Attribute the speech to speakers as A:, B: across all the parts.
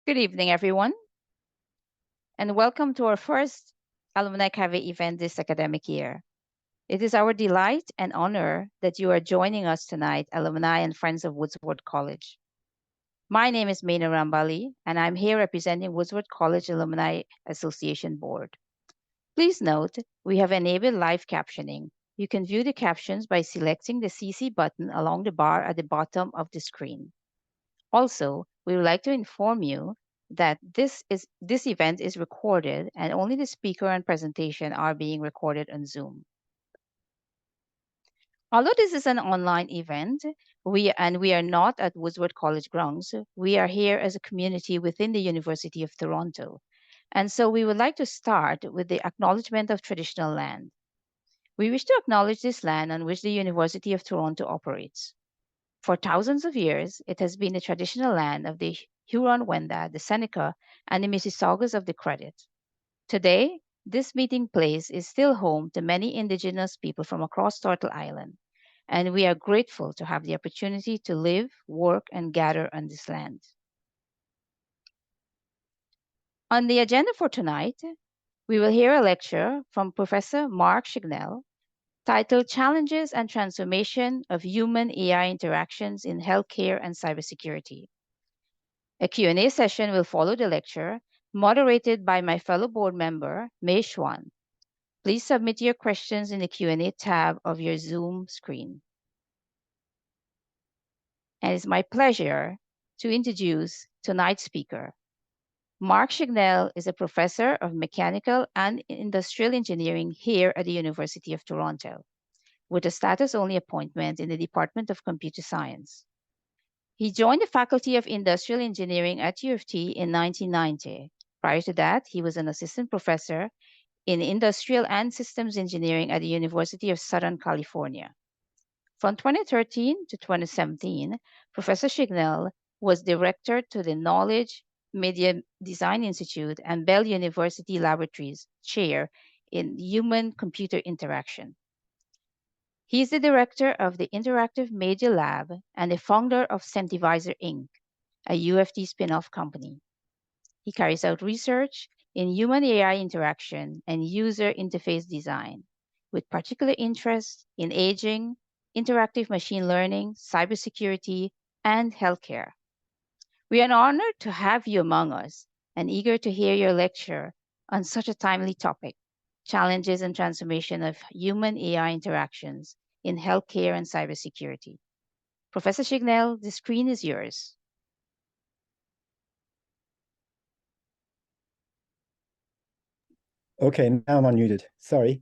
A: Good evening, everyone, and welcome to our first Alumni Café event this academic year. It is our delight and honor that you are joining us tonight, alumni and friends of Woodsworth College. My name is Meena Rambali, and I'm here representing Woodsworth College Alumni Association Board. Please note, we have enabled live captioning. You can view the captions by selecting the CC button along the bar at the bottom of the screen. Also, we would like to inform you that this event is recorded and only the speaker and presentation are being recorded on Zoom. Although this is an online event, we are not at Woodsworth College grounds, we are here as a community within the University of Toronto. And so we would like to start with the acknowledgement of traditional land. We wish to acknowledge this land on which the University of Toronto operates. For thousands of years, it has been the traditional land of the Huron-Wendat, the Seneca, and the Mississaugas of the Credit. Today, this meeting place is still home to many Indigenous people from across Turtle Island, and we are grateful to have the opportunity to live, work, and gather on this land. On the agenda for tonight, we will hear a lecture from Professor Mark Chignell titled Challenges and Transformation of Human-AI Interactions in Healthcare and Cybersecurity. A Q&A session will follow the lecture, moderated by my fellow board member, Mei Xuan. Please submit your questions in the Q&A tab of your Zoom screen. And it's my pleasure to introduce tonight's speaker. Mark Chignell is a professor of mechanical and industrial engineering here at the University of Toronto, with a status-only appointment in the Department of Computer Science. He joined the Faculty of Industrial Engineering at U of T in 1990. Prior to that, he was an assistant professor in Industrial and Systems Engineering at the University of Southern California. From 2013 to 2017, Professor Chignell was director to the Knowledge Media Design Institute and Bell University Laboratories Chair in Human-Computer Interaction. He is the director of the Interactive Media Lab and the founder of Centivisor Inc., a UFT spin-off company. He carries out research in human-AI interaction and user interface design, with particular interest in aging, interactive machine learning, cybersecurity, and healthcare. We are honored to have you among us and eager to hear your lecture on such a timely topic, challenges and transformation of human-AI interactions in healthcare and cybersecurity. Professor Chignell, the screen is yours.
B: Okay, now I'm unmuted. Sorry.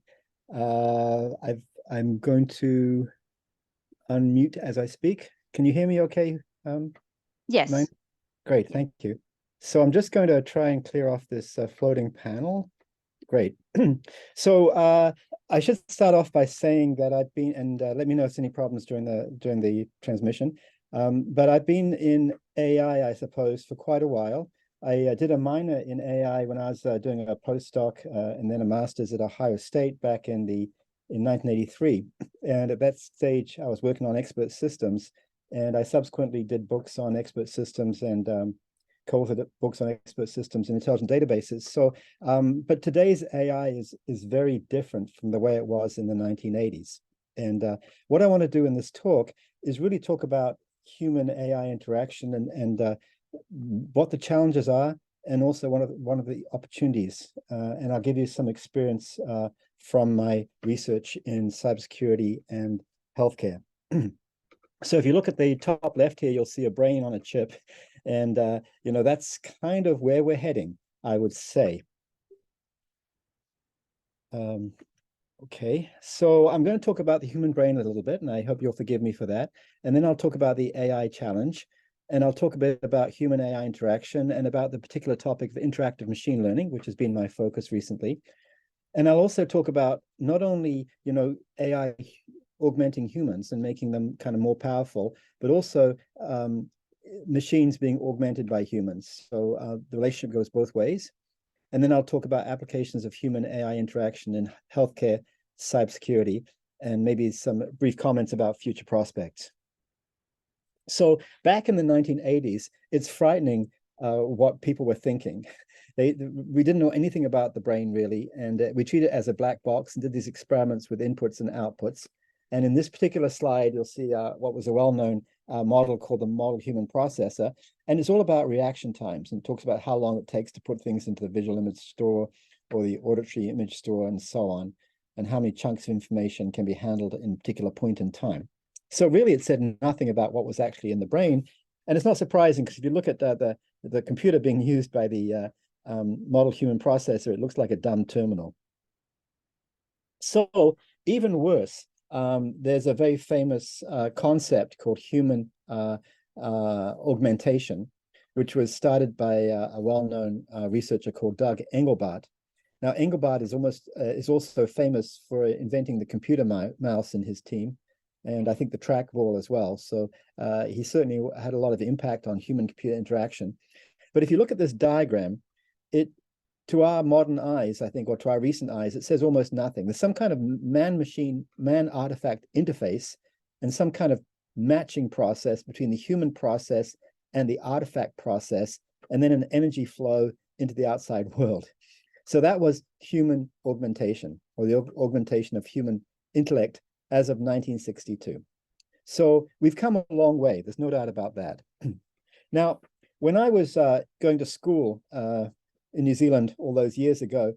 B: I'm going to unmute as I speak. Can you hear me okay?
A: Yes.
B: Great, thank you. So I'm just going to try and clear off this floating panel. Great. So I should start off by saying that I've been, and let me know if there's any problems during the transmission. But I've been in AI, I suppose, for quite a while. I did a minor in AI when I was doing a postdoc and then a master's at Ohio State back in 1983. And at that stage, I was working on expert systems, and I subsequently did books on expert systems and co-authored books on expert systems and intelligent databases. So, but today's AI is very different from the way it was in the 1980s. And what I want to do in this talk is really talk about human AI interaction and what the challenges are, and also one of the opportunities. And I'll give you some experience from my research in cybersecurity and healthcare. So if you look at the top left here, you'll see a brain on a chip. And, you know, that's kind of where we're heading, I would say. Okay, so I'm going to talk about the human brain a little bit, and I hope you'll forgive me for that. And then I'll talk about the AI challenge. And I'll talk a bit about human-AI interaction and about the particular topic of interactive machine learning, which has been my focus recently. And I'll also talk about not only, you know, AI augmenting humans and making them kind of more powerful, but also machines being augmented by humans. So the relationship goes both ways. And then I'll talk about applications of human-AI interaction in healthcare, cybersecurity, and maybe some brief comments about future prospects. So back in the 1980s, it's frightening what people were thinking. We didn't know anything about the brain really, and we treated it as a black box and did these experiments with inputs and outputs. And in this particular slide, you'll see what was a well-known model called the model human processor. And it's all about reaction times and talks about how long it takes to put things into the visual image store or the auditory image store and so on, and how many chunks of information can be handled in a particular point in time. So really, it said nothing about what was actually in the brain. And it's not surprising, because if you look at the computer being used by the model human processor, it looks like a dumb terminal. So even worse, there's a very famous concept called human augmentation, which was started by a well-known researcher called Doug Engelbart. Now, Engelbart is also famous for inventing the computer mouse in his team, and I think the trackball as well. So he certainly had a lot of impact on human-computer interaction. But if you look at this diagram, to our modern eyes, I think, or to our recent eyes, it says almost nothing. There's some kind of man-machine, man-artifact interface and some kind of matching process between the human process and the artifact process, and then an energy flow into the outside world. So that was human augmentation, or the augmentation of human intellect as of 1962. So we've come a long way. There's no doubt about that. Now, when I was going to school in New Zealand all those years ago,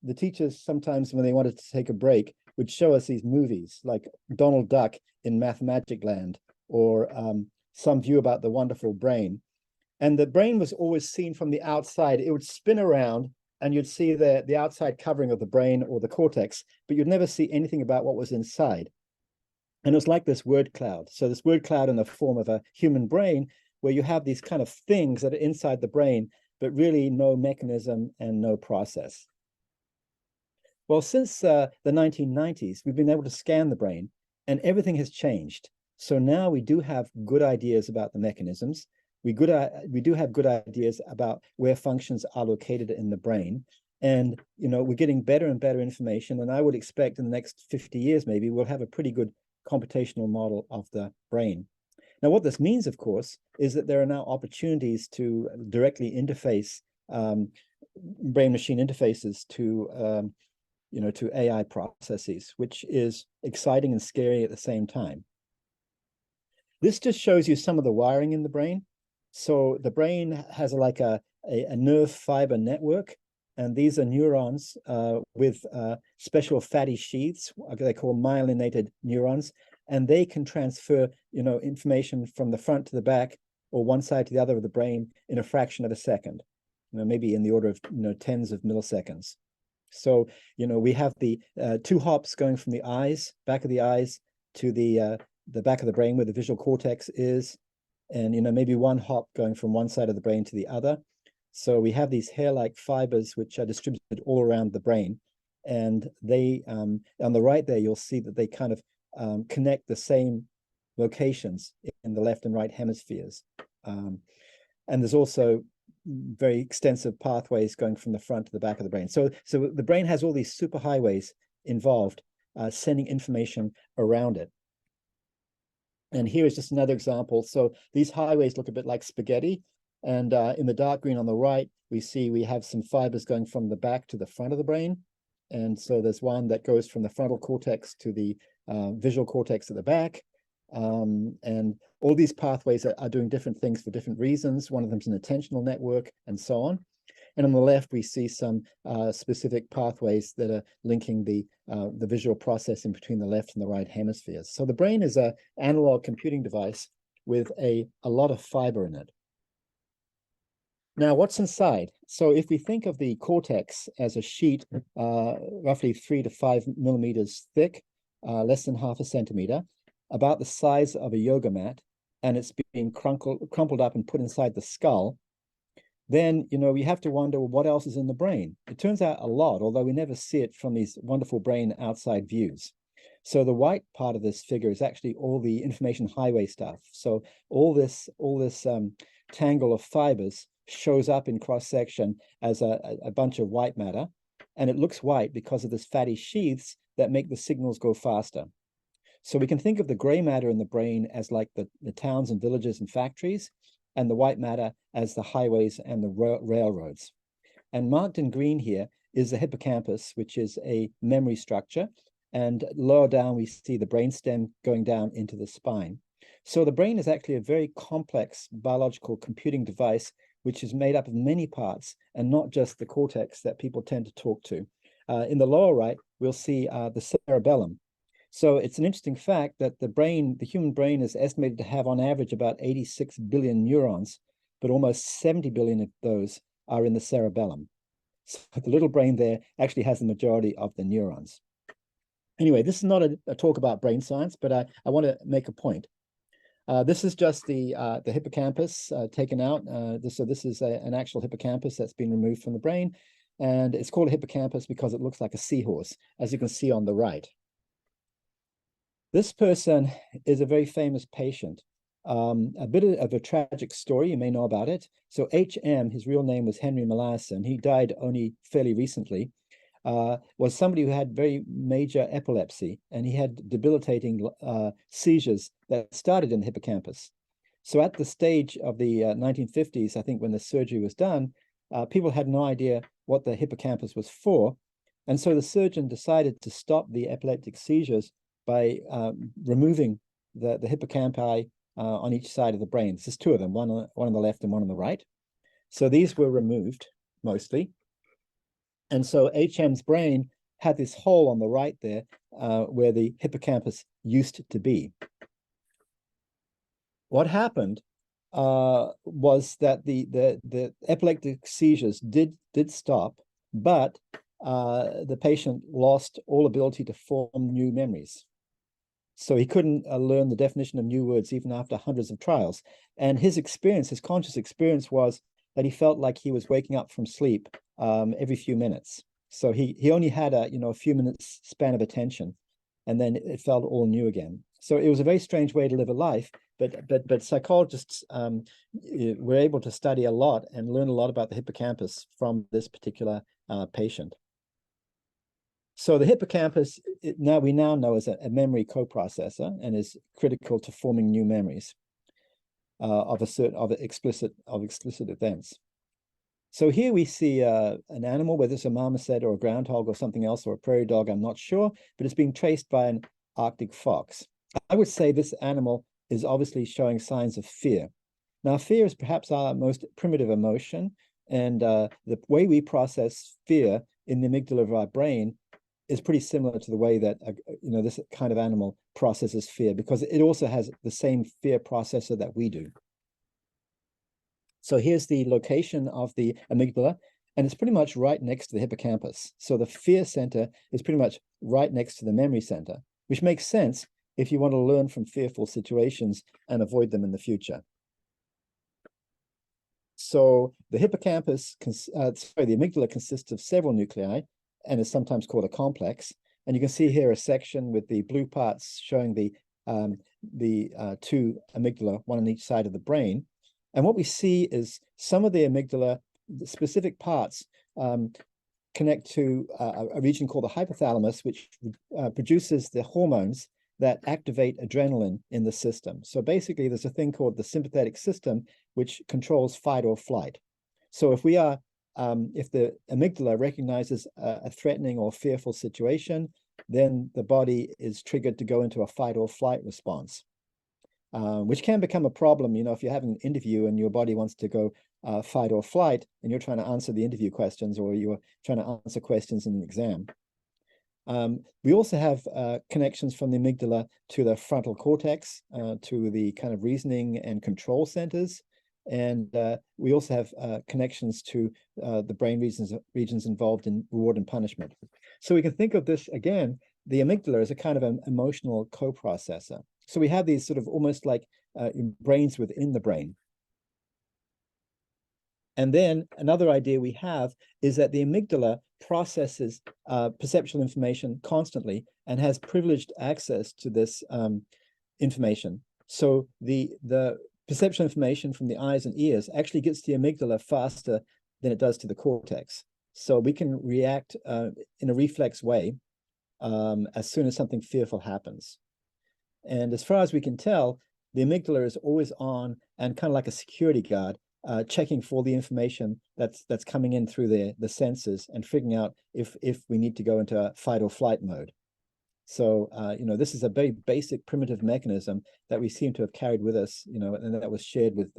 B: the teachers sometimes, when they wanted to take a break, would show us these movies like Donald Duck in Mathmagic Land, or some view about the wonderful brain. And the brain was always seen from the outside. It would spin around and you'd see the outside covering of the brain or the cortex, but you'd never see anything about what was inside. And it was like this word cloud. So this word cloud in the form of a human brain, where you have these kind of things that are inside the brain, but really no mechanism and no process. Well, since the 1990s, we've been able to scan the brain, and everything has changed. So now we do have good ideas about the mechanisms. We do have good ideas about where functions are located in the brain. And, we're getting better and better information. And I would expect in the next 50 years, maybe, we'll have a pretty good computational model of the brain. Now, what this means, of course, is that there are now opportunities to directly interface brain-machine interfaces to AI processes, which is exciting and scary at the same time. This just shows you some of the wiring in the brain. So the brain has like a nerve fiber network, and these are neurons with special fatty sheaths. They're called myelinated neurons, and they can transfer, information from the front to the back or one side to the other of the brain in a fraction of a second, maybe in the order of tens of milliseconds. So, we have the 2 hops going from the eyes, back of the eyes, to the back of the brain where the visual cortex is, and maybe 1 hop going from one side of the brain to the other. So we have these hair-like fibers which are distributed all around the brain, and they on the right there you'll see that they kind of connect the same locations in the left and right hemispheres, and there's also very extensive pathways going from the front to the back of the brain. So the brain has all these superhighways involved, sending information around it. And here is just another example. So these highways look a bit like spaghetti. And in the dark green on the right, we have some fibers going from the back to the front of the brain. And so there's one that goes from the frontal cortex to the visual cortex at the back. And all these pathways are doing different things for different reasons. One of them is an attentional network and so on. And on the left, we see some specific pathways that are linking the visual processing between the left and the right hemispheres. So the brain is an analog computing device with a lot of fiber in it. Now, what's inside? So if we think of the cortex as a sheet roughly 3 to 5 millimeters thick, less than half a centimeter, about the size of a yoga mat, and it's being crumpled up and put inside the skull, then, we have to wonder, well, what else is in the brain? It turns out a lot, although we never see it from these wonderful brain outside views. So the white part of this figure is actually all the information highway stuff. So all this tangle of fibers shows up in cross-section as a bunch of white matter, and it looks white because of this fatty sheaths that make the signals go faster. So we can think of the gray matter in the brain as like the towns and villages and factories, and the white matter as the highways and the railroads. And marked in green here is the hippocampus, which is a memory structure. And lower down, we see the brainstem going down into the spine. So the brain is actually a very complex biological computing device, which is made up of many parts and not just the cortex that people tend to talk to. In the lower right, we'll see the cerebellum. So it's an interesting fact that the human brain is estimated to have on average about 86 billion neurons, but almost 70 billion of those are in the cerebellum. So the little brain there actually has the majority of the neurons. Anyway, this is not a talk about brain science, but I want to make a point. This is just the hippocampus taken out. So this is an actual hippocampus that's been removed from the brain. And it's called a hippocampus because it looks like a seahorse, as you can see on the right. This person is a very famous patient. A bit of a tragic story, you may know about it. So HM, his real name was Henry Molaison. He died only fairly recently. Was somebody who had very major epilepsy, and he had debilitating seizures that started in the hippocampus. So at the stage of the 1950s, I think when the surgery was done, people had no idea what the hippocampus was for. And so the surgeon decided to stop the epileptic seizures by removing the hippocampi on each side of the brain. There's two of them, one on the left and one on the right. So these were removed mostly. And so HM's brain had this hole on the right there where the hippocampus used to be. What happened was that the epileptic seizures did stop, but the patient lost all ability to form new memories. So he couldn't learn the definition of new words even after hundreds of trials. And his experience, his conscious experience, was that he felt like he was waking up from sleep every few minutes. So he only had a few minutes span of attention, and then it felt all new again. So it was a very strange way to live a life. But psychologists were able to study a lot and learn a lot about the hippocampus from this particular patient. So the hippocampus, we now know is a memory coprocessor and is critical to forming new memories of explicit events. So here we see an animal, whether it's a marmoset or a groundhog or something else, or a prairie dog, I'm not sure, but it's being traced by an Arctic fox. I would say this animal is obviously showing signs of fear. Now, fear is perhaps our most primitive emotion, and the way we process fear in the amygdala of our brain is pretty similar to the way that this kind of animal processes fear, because it also has the same fear processor that we do. So here's the location of the amygdala, and it's pretty much right next to the hippocampus. So the fear center is pretty much right next to the memory center, which makes sense if you want to learn from fearful situations and avoid them in the future. So the hippocampus, the amygdala consists of several nuclei and is sometimes called a complex. And you can see here a section with the blue parts showing the two amygdala, one on each side of the brain. And what we see is some of the amygdala, the specific parts, connect to a region called the hypothalamus, which produces the hormones that activate adrenaline in the system. So basically, there's a thing called the sympathetic system, which controls fight or flight. So if the amygdala recognizes a threatening or fearful situation, then the body is triggered to go into a fight or flight response, which can become a problem, if you're having an interview and your body wants to go fight or flight, and you're trying to answer the interview questions, or you're trying to answer questions in an exam. We also have connections from the amygdala to the frontal cortex, to the kind of reasoning and control centers. And we also have connections to the brain regions involved in reward and punishment. So we can think of this, again, the amygdala as a kind of an emotional coprocessor. So we have these sort of almost like brains within the brain. And then another idea we have is that the amygdala processes perceptual information constantly and has privileged access to this information. So the perceptual information from the eyes and ears actually gets to the amygdala faster than it does to the cortex. So we can react in a reflex way as soon as something fearful happens. And as far as we can tell, the amygdala is always on and kind of like a security guard, checking for the information that's coming in through the sensors and figuring out if we need to go into a fight or flight mode. So, this is a very basic primitive mechanism that we seem to have carried with us, and that was shared with,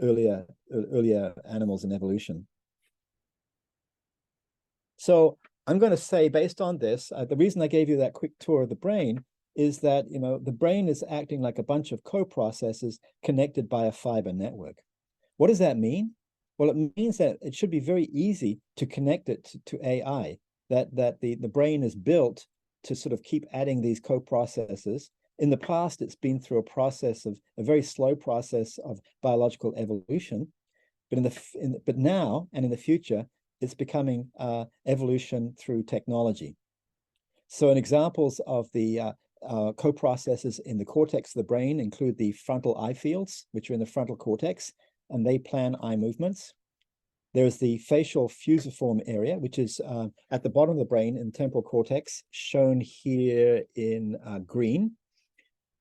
B: earlier animals in evolution. So I'm going to say, based on this, the reason I gave you that quick tour of the brain is that, the brain is acting like a bunch of co-processors connected by a fiber network. What does that mean? Well, it means that it should be very easy to connect it to AI, that the brain is built to sort of keep adding these co-processors. In the past, it's been through a very slow process of biological evolution, but now and in the future, it's becoming evolution through technology. So, examples of the co-processors in the cortex of the brain include the frontal eye fields, which are in the frontal cortex, and they plan eye movements. There's the facial fusiform area, which is at the bottom of the brain in the temporal cortex, shown here in green.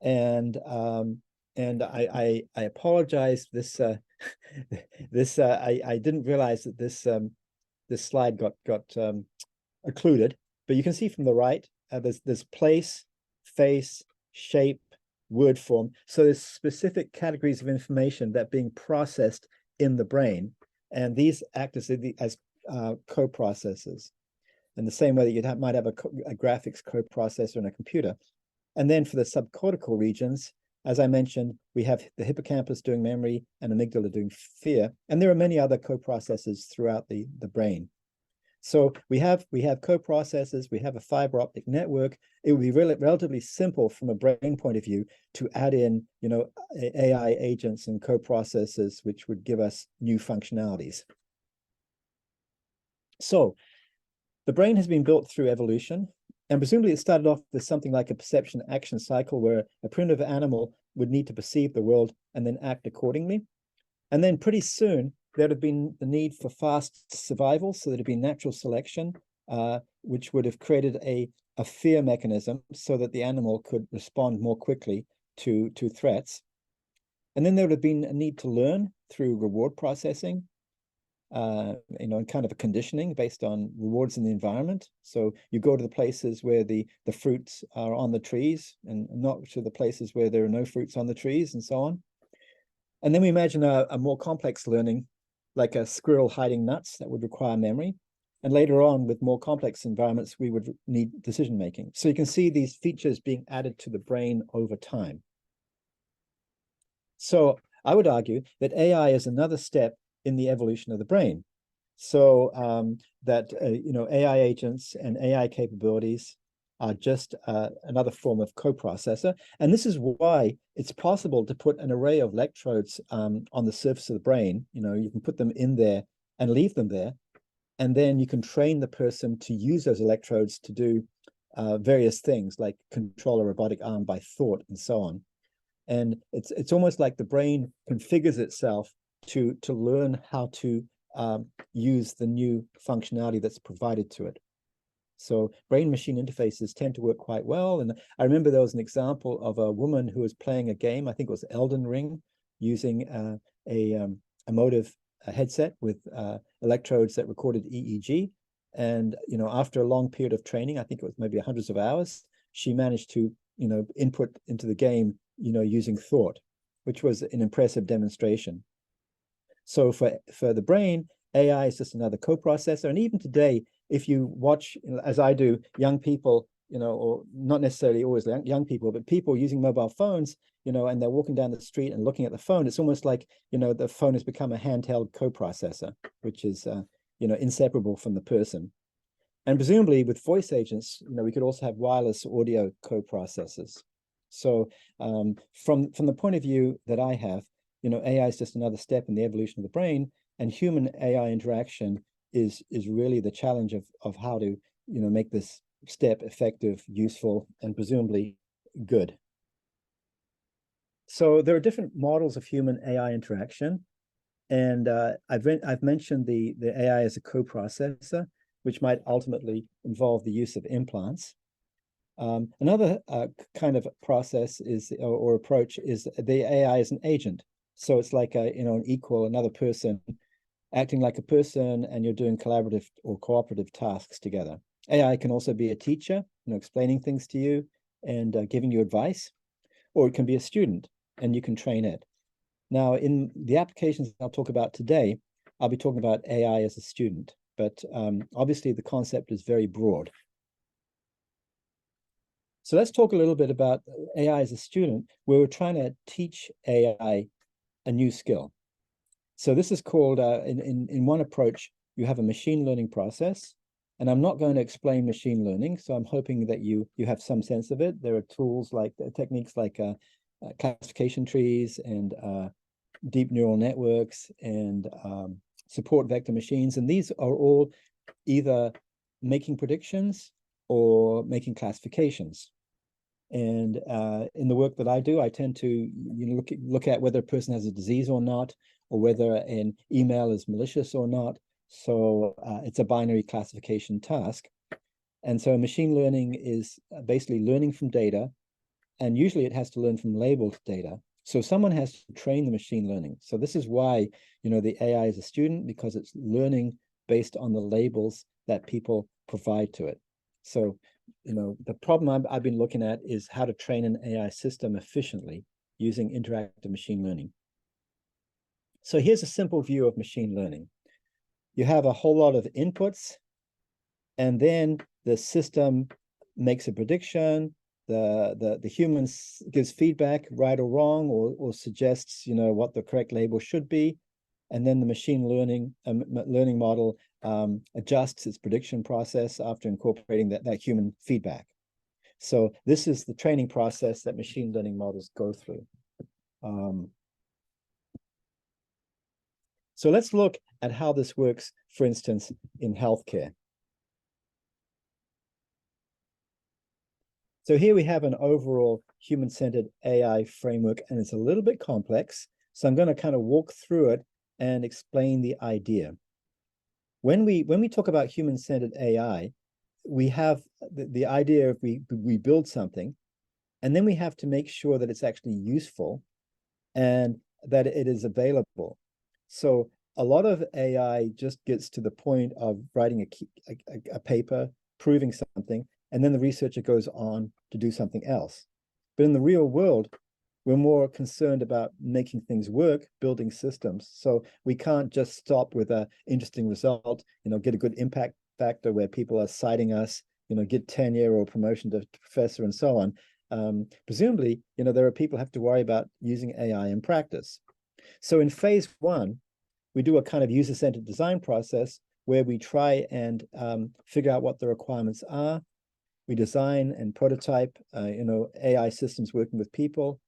B: And I apologize. I didn't realize that this slide got occluded, but you can see from the right, there's place, face, shape, word form. So there's specific categories of information that are being processed in the brain. And these act as co-processors, in the same way that you might have a graphics co-processor in a computer. And then for the subcortical regions, as I mentioned, we have the hippocampus doing memory and amygdala doing fear. And there are many other co-processors throughout the brain. So we have co-processors, we have a fiber optic network. It would be relatively simple from a brain point of view to add in, AI agents and co-processors, which would give us new functionalities. So the brain has been built through evolution, and presumably it started off with something like a perception action cycle where a primitive animal would need to perceive the world and then act accordingly. And then pretty soon, there'd have been the need for fast survival, so there'd have been natural selection, which would have created a fear mechanism so that the animal could respond more quickly to threats. And then there would have been a need to learn through reward processing, and kind of a conditioning based on rewards in the environment. So you go to the places where the fruits are on the trees and not to the places where there are no fruits on the trees and so on. And then we imagine a more complex learning, like a squirrel hiding nuts, that would require memory. And later on, with more complex environments, we would need decision making. So you can see these features being added to the brain over time. So I would argue that AI is another step in the evolution of the brain. So AI agents and AI capabilities are just another form of coprocessor. And this is why it's possible to put an array of electrodes on the surface of the brain. You can put them in there and leave them there. And then you can train the person to use those electrodes to do various things, like control a robotic arm by thought and so on. And it's almost like the brain configures itself to learn how to use the new functionality that's provided to it. So brain-machine interfaces tend to work quite well. And I remember there was an example of a woman who was playing a game, I think it was Elden Ring, using a emotive headset with electrodes that recorded EEG. And, after a long period of training, I think it was maybe hundreds of hours, she managed to, input into the game, using thought, which was an impressive demonstration. So for the brain, AI is just another coprocessor. And even today, if you watch, as I do, young people, or not necessarily always young people, but people using mobile phones, and they're walking down the street and looking at the phone, it's almost like, the phone has become a handheld coprocessor, which is, inseparable from the person. And presumably with voice agents, we could also have wireless audio coprocessors. So from the point of view that I have, AI is just another step in the evolution of the brain, and human AI interaction is really the challenge of how to, make this step effective, useful, and presumably good. So there are different models of human AI interaction, and I've mentioned the AI as a coprocessor, which might ultimately involve the use of implants. Another kind of process is or approach is the AI as an agent. So it's like an equal, another person acting like a person, and you're doing collaborative or cooperative tasks together. AI can also be a teacher, explaining things to you and giving you advice, or it can be a student and you can train it. Now, in the applications I'll talk about today, I'll be talking about AI as a student, but obviously the concept is very broad. So let's talk a little bit about AI as a student, where we're trying to teach AI a new skill. So this is called, in one approach, you have a machine learning process. And I'm not going to explain machine learning, so I'm hoping that you have some sense of it. There are tools like techniques like classification trees and deep neural networks and support vector machines. And these are all either making predictions or making classifications. And in the work that I do, I tend to look at whether a person has a disease or not, or whether an email is malicious or not. So it's a binary classification task. And so machine learning is basically learning from data, and usually it has to learn from labeled data. So someone has to train the machine learning. So this is why, the AI is a student, because it's learning based on the labels that people provide to it. So, the problem I've been looking at is how to train an AI system efficiently using interactive machine learning. So here's a simple view of machine learning. You have a whole lot of inputs, and then the system makes a prediction. The human gives feedback, right or wrong, or suggests what the correct label should be, and then the machine learning model adjusts its prediction process after incorporating that human feedback. So this is the training process that machine learning models go through. So let's look at how this works, for instance, in healthcare. So here we have an overall human-centered AI framework, and it's a little bit complex. So I'm going to kind of walk through it and explain the idea. When we talk about human-centered AI, we have the idea of we build something, and then we have to make sure that it's actually useful and that it is available. So a lot of AI just gets to the point of writing a paper, proving something, and then the researcher goes on to do something else. But in the real world, we're more concerned about making things work, building systems. So we can't just stop with an interesting result, get a good impact factor where people are citing us, get tenure or promotion to professor and so on. Presumably, there are people who have to worry about using AI in practice. So in phase one, we do a kind of user-centered design process where we try and figure out what the requirements are. We design and prototype, AI systems working with people.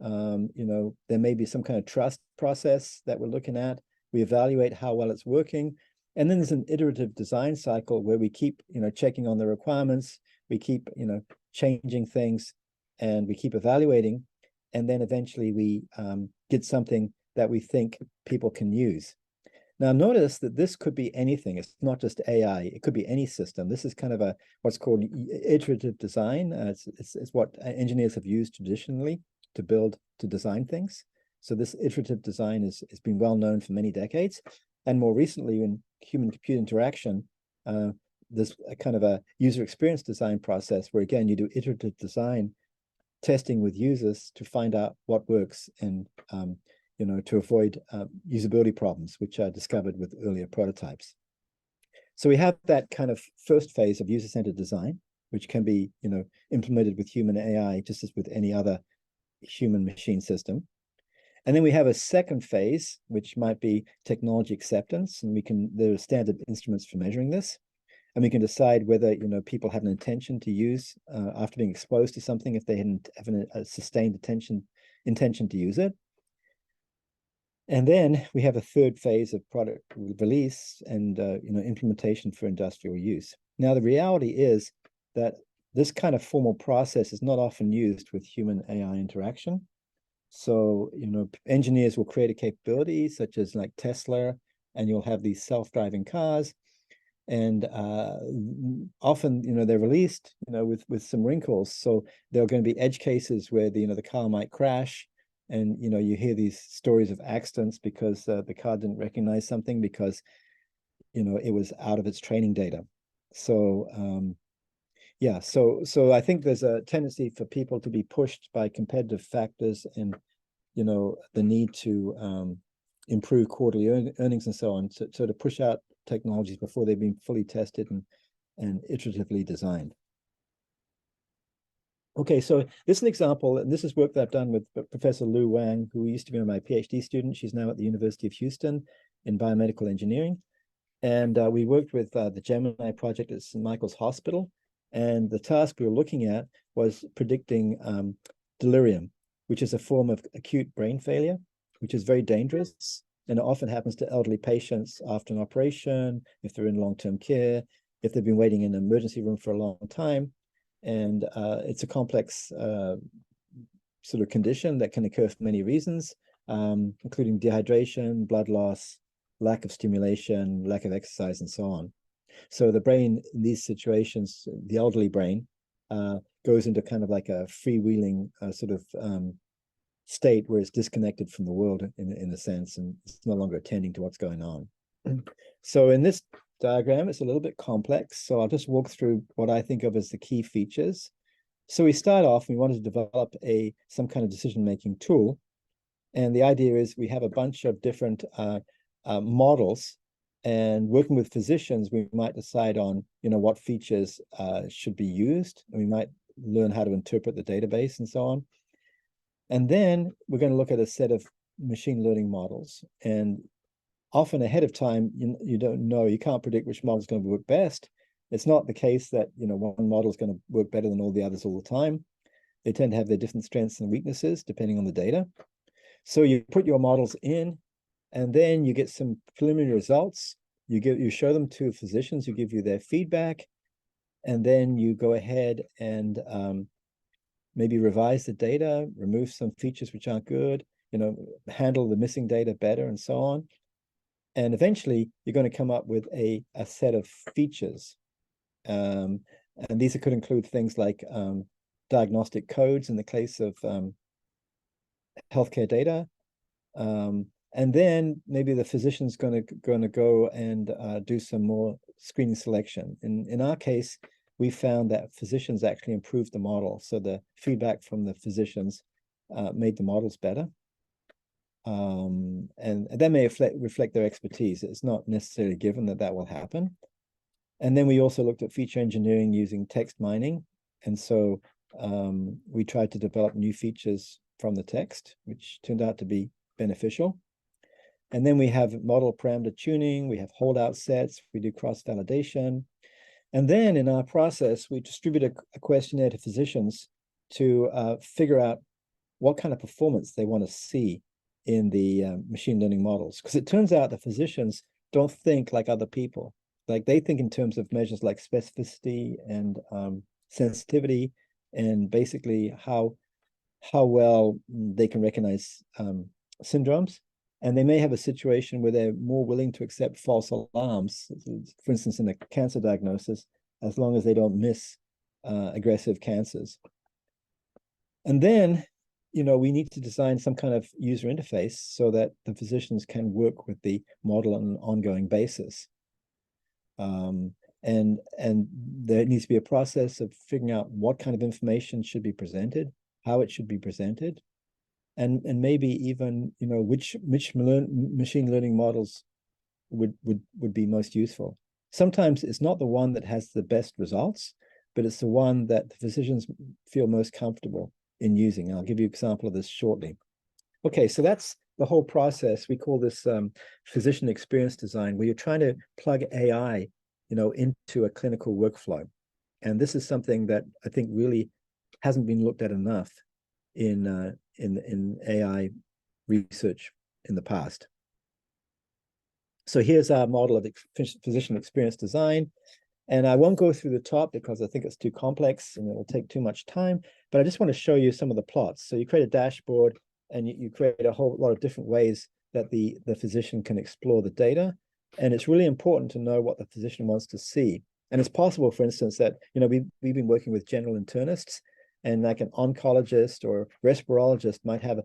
B: There may be some kind of trust process that we're looking at. We evaluate how well it's working. And then there's an iterative design cycle where we keep, checking on the requirements. We keep, changing things, and we keep evaluating. And then eventually we get something that we think people can use. Now, notice that this could be anything. It's not just AI. It could be any system. This is kind of what's called iterative design. It's what engineers have used traditionally to design things. So this iterative design has been well known for many decades. And more recently, in human-computer interaction, there's a kind of a user experience design process where, again, you do iterative design testing with users to find out what works and to avoid usability problems, which are discovered with earlier prototypes. So we have that kind of first phase of user-centered design, which can be, implemented with human AI, just as with any other human-machine system. And then we have a second phase, which might be technology acceptance, and there are standard instruments for measuring this. And we can decide whether, people have an intention to use after being exposed to something, if they have a sustained intention to use it. And then we have a third phase of product release and implementation for industrial use. Now, the reality is that this kind of formal process is not often used with human AI interaction. So, engineers will create a capability such as like Tesla, and you'll have these self-driving cars. And often, they're released, with some wrinkles. So there are going to be edge cases where the car might crash. And, you hear these stories of accidents because the car didn't recognize something because, it was out of its training data. So, yeah, so I think there's a tendency for people to be pushed by competitive factors and, the need to improve quarterly earnings and so on. So to push out technologies before they've been fully tested and iteratively designed. Okay, so this is an example, and this is work that I've done with Professor Lu Wang, who used to be my PhD student. She's now at the University of Houston in biomedical engineering. And we worked with the Gemini project at St. Michael's Hospital. And the task we were looking at was predicting delirium, which is a form of acute brain failure, which is very dangerous. And it often happens to elderly patients after an operation, if they're in long-term care, if they've been waiting in an emergency room for a long time. And it's a complex sort of condition that can occur for many reasons, including dehydration, blood loss, lack of stimulation, lack of exercise, and so on. So the brain in these situations, the elderly brain, goes into kind of like a freewheeling sort of state where it's disconnected from the world in a sense, and it's no longer attending to what's going on. So in this diagram, it's a little bit complex. So I'll just walk through what I think of as the key features. So we start off, we wanted to develop some kind of decision-making tool. And the idea is we have a bunch of different models, and working with physicians, we might decide on, what features should be used. And we might learn how to interpret the database and so on. And then we're going to look at a set of machine learning models. And often ahead of time, you don't know, you can't predict which model is going to work best. It's not the case that, one model is going to work better than all the others all the time. They tend to have their different strengths and weaknesses depending on the data. So you put your models in, and then you get some preliminary results. You show them to physicians who give you their feedback, and then you go ahead and maybe revise the data, remove some features which aren't good, handle the missing data better, and so on. And eventually, you're going to come up with a set of features. And these could include things like diagnostic codes in the case of healthcare data. And then maybe the physician's going to go and do some more screening selection. In our case, we found that physicians actually improved the model. So the feedback from the physicians made the models better. And that may reflect their expertise. It's not necessarily given that will happen. And then we also looked at feature engineering using text mining. And so we tried to develop new features from the text, which turned out to be beneficial. And then we have model parameter tuning, we have holdout sets, we do cross-validation. And then in our process, we distribute a questionnaire to physicians to figure out what kind of performance they want to see in the machine learning models. Because it turns out that physicians don't think like other people. Like they think in terms of measures like specificity and sensitivity, and basically how well they can recognize syndromes. And they may have a situation where they're more willing to accept false alarms, for instance, in a cancer diagnosis, as long as they don't miss aggressive cancers. And then, we need to design some kind of user interface so that the physicians can work with the model on an ongoing basis. And there needs to be a process of figuring out what kind of information should be presented, how it should be presented, and maybe even which machine learning models would be most useful. Sometimes it's not the one that has the best results, but it's the one that the physicians feel most comfortable in using. I'll give you an example of this shortly. Okay, so that's the whole process. We call this physician experience design, where you're trying to plug AI, into a clinical workflow. And this is something that I think really hasn't been looked at enough in AI research in the past. So here's our model of physician experience design. And I won't go through the top because I think it's too complex and it will take too much time, but I just want to show you some of the plots. So you create a dashboard and you create a whole lot of different ways that the physician can explore the data. And it's really important to know what the physician wants to see. And it's possible, for instance, that, we've been working with general internists, and like an oncologist or respirologist might have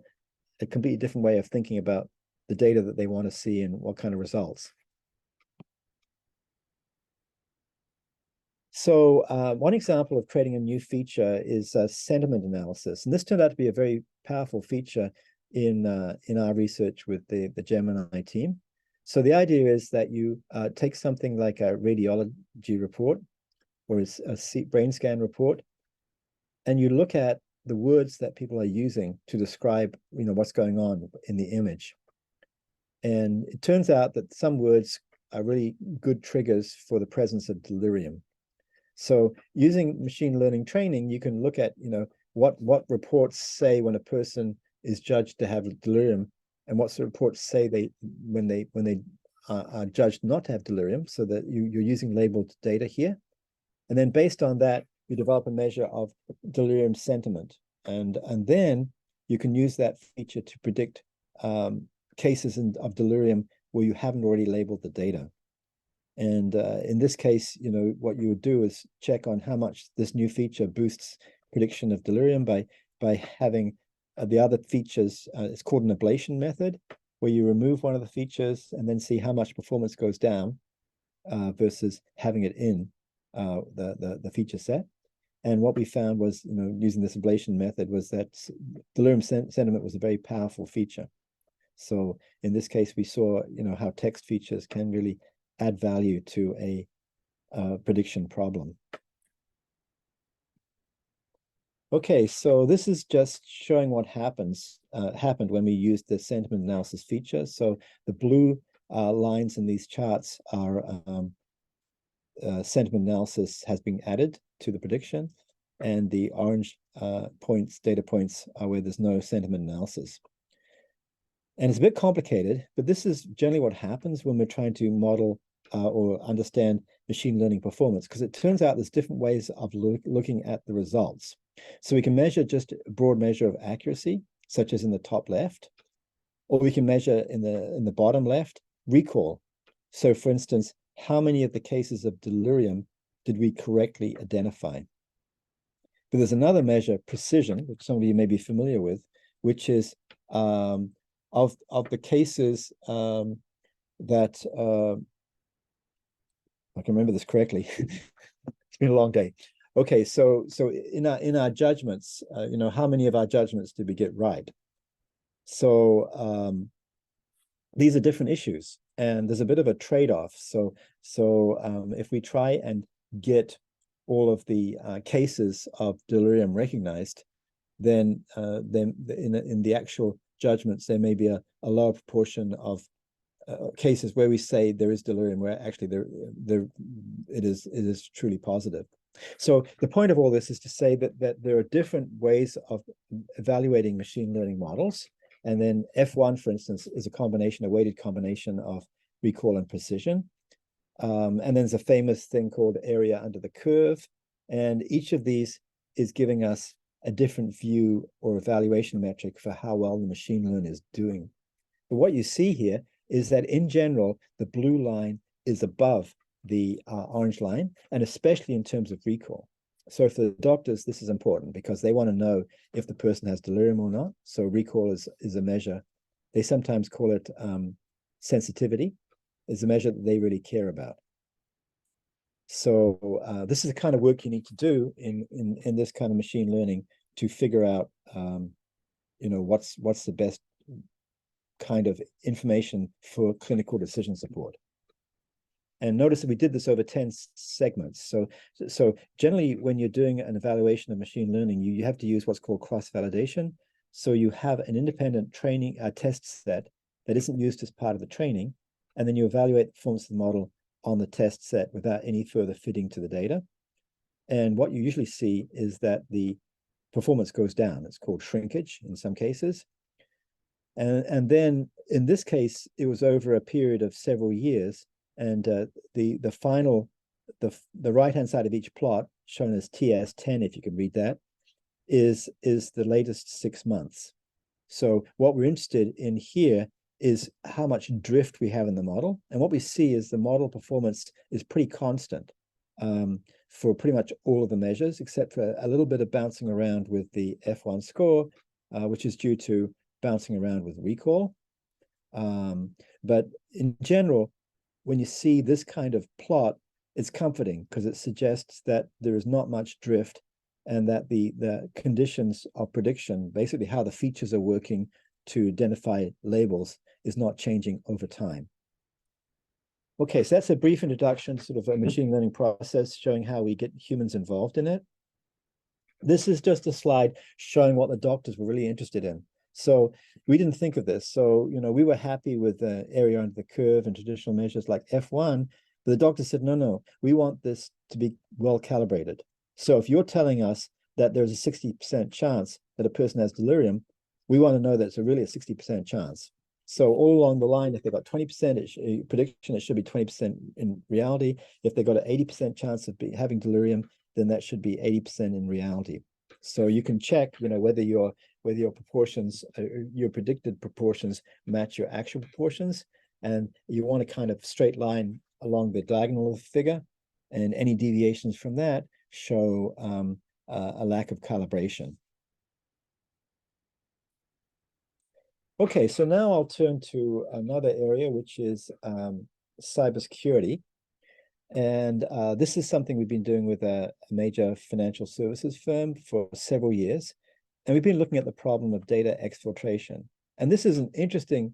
B: a completely different way of thinking about the data that they want to see and what kind of results. So one example of creating a new feature is sentiment analysis. And this turned out to be a very powerful feature in our research with the Gemini team. So the idea is that you take something like a radiology report or a brain scan report, and you look at the words that people are using to describe, what's going on in the image. And it turns out that some words are really good triggers for the presence of delirium. So using machine learning training, you can look at, what reports say when a person is judged to have delirium, and what sort of reports say when they are judged not to have delirium, so that you're using labeled data here. And then based on that, you develop a measure of delirium sentiment. And then you can use that feature to predict cases of delirium where you haven't already labeled the data. And in this case, what you would do is check on how much this new feature boosts prediction of delirium by having the other features. It's called an ablation method, where you remove one of the features and then see how much performance goes down versus having it in the feature set. And what we found was, using this ablation method, was that delirium sentiment was a very powerful feature. So in this case, we saw, how text features can really add value to a prediction problem. Okay, so this is just showing what happened when we used the sentiment analysis feature. So the blue lines in these charts are sentiment analysis has been added to the prediction, and the orange data points are where there's no sentiment analysis. And it's a bit complicated, but this is generally what happens when we're trying to model or understand machine learning performance, because it turns out there's different ways of looking at the results. So we can measure just a broad measure of accuracy, such as in the top left, or we can measure in the bottom left recall. So for instance, how many of the cases of delirium did we correctly identify? But there's another measure, precision, which some of you may be familiar with, which is of the cases that I can remember this correctly. It's been a long day. Okay, so in our judgments, how many of our judgments did we get right? So these are different issues, and there's a bit of a trade-off. So if we try and get all of the cases of delirium recognized, then in the actual judgments, there may be a lower proportion of cases where we say there is delirium, where actually it is truly positive. So the point of all this is to say that there are different ways of evaluating machine learning models. And then F1, for instance, is a weighted combination of recall and precision. And then there's a famous thing called area under the curve. And each of these is giving us a different view or evaluation metric for how well the machine learning is doing. But what you see here is that in general, the blue line is above the orange line, and especially in terms of recall. So for the doctors, this is important because they want to know if the person has delirium or not. So recall is a measure. They sometimes call it sensitivity, is a measure that they really care about. So this is the kind of work you need to do in this kind of machine learning to figure out, what's the best kind of information for clinical decision support. And notice that we did this over 10 segments. So generally, when you're doing an evaluation of machine learning, you have to use what's called cross-validation. So you have an independent training test set that isn't used as part of the training, and then you evaluate the performance of the model on the test set without any further fitting to the data. And what you usually see is that the performance goes down. It's called shrinkage in some cases. And then in this case, it was over a period of several years. And the right-hand side of each plot, shown as TS10, if you can read that, is the latest 6 months. So what we're interested in here is how much drift we have in the model. And what we see is the model performance is pretty constant for pretty much all of the measures, except for a little bit of bouncing around with the F1 score, which is due to bouncing around with recall. But in general, when you see this kind of plot, it's comforting because it suggests that there is not much drift and that the conditions of prediction, basically how the features are working to identify labels, is not changing over time. Okay, so that's a brief introduction, sort of a machine learning process showing how we get humans involved in it. This is just a slide showing what the doctors were really interested in. So we didn't think of this. So, you know, we were happy with the area under the curve and traditional measures like F1, but the doctor said, no, we want this to be well calibrated. So if you're telling us that there's a 60% chance that a person has delirium, we want to know that it's really a 60% chance. So all along the line, if they got 20% prediction, it should be 20% in reality. If they got an 80% chance of having delirium, then that should be 80% in reality. So you can check, you know, whether your proportions, your predicted proportions match your actual proportions, and you want to kind of straight line along the diagonal of the figure, and any deviations from that show a lack of calibration. Okay, so now I'll turn to another area, which is cybersecurity. And this is something we've been doing with a major financial services firm for several years. And we've been looking at the problem of data exfiltration. And this is an interesting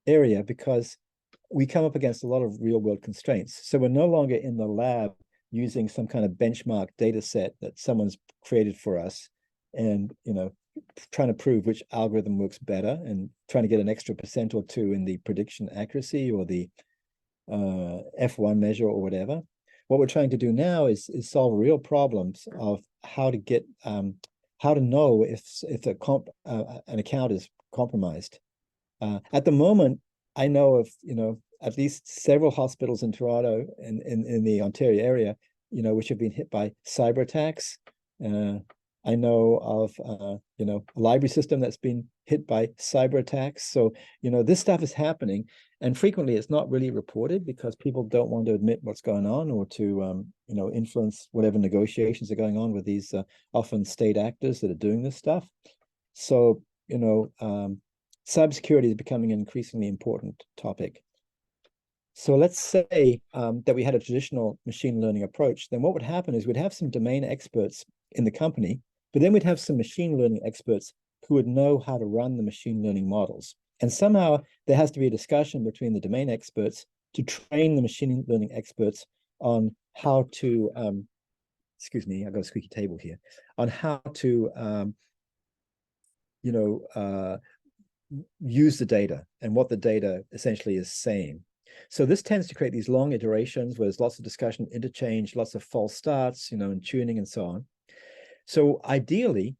B: area because we come up against a lot of real world constraints. So we're no longer in the lab using some kind of benchmark data set that someone's created for us and, you know, trying to prove which algorithm works better and trying to get an extra % or 2 in the prediction accuracy or the F1 measure or whatever. What we're trying to do now is solve real problems of how to get how to know if an account is compromised. At the moment, I know of, you know, at least several hospitals in Toronto and in the Ontario area, you know, which have been hit by cyber attacks. I know of, you know, a library system that's been hit by cyber attacks. So, you know, this stuff is happening, and frequently it's not really reported because people don't want to admit what's going on or to, you know, influence whatever negotiations are going on with these often state actors that are doing this stuff. So, you know, cybersecurity is becoming an increasingly important topic. So let's say that we had a traditional machine learning approach, then what would happen is we'd have some domain experts in the company, but then we'd have some machine learning experts who would know how to run the machine learning models. And somehow there has to be a discussion between the domain experts to train the machine learning experts on how to, excuse me, I've got a squeaky table here, on how to, you know, use the data and what the data essentially is saying. So this tends to create these long iterations where there's lots of discussion, interchange, lots of false starts, you know, and tuning and so on. So ideally,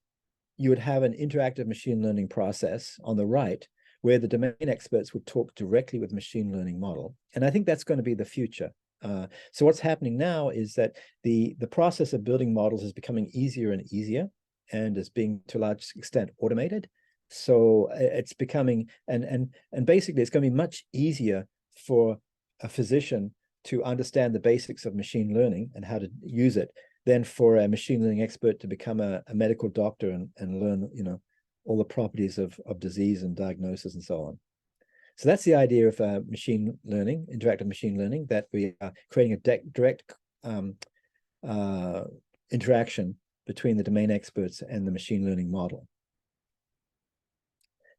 B: you would have an interactive machine learning process on the right where the domain experts would talk directly with machine learning model. And I think that's going to be the future. So what's happening now is that the process of building models is becoming easier and easier and is being to a large extent automated. So it's becoming, and basically it's going to be much easier for a physician to understand the basics of machine learning and how to use it than for a machine learning expert to become a medical doctor and learn, you know, all the properties of disease and diagnosis and so on. So that's the idea of machine learning, interactive machine learning, that we are creating a direct interaction between the domain experts and the machine learning model.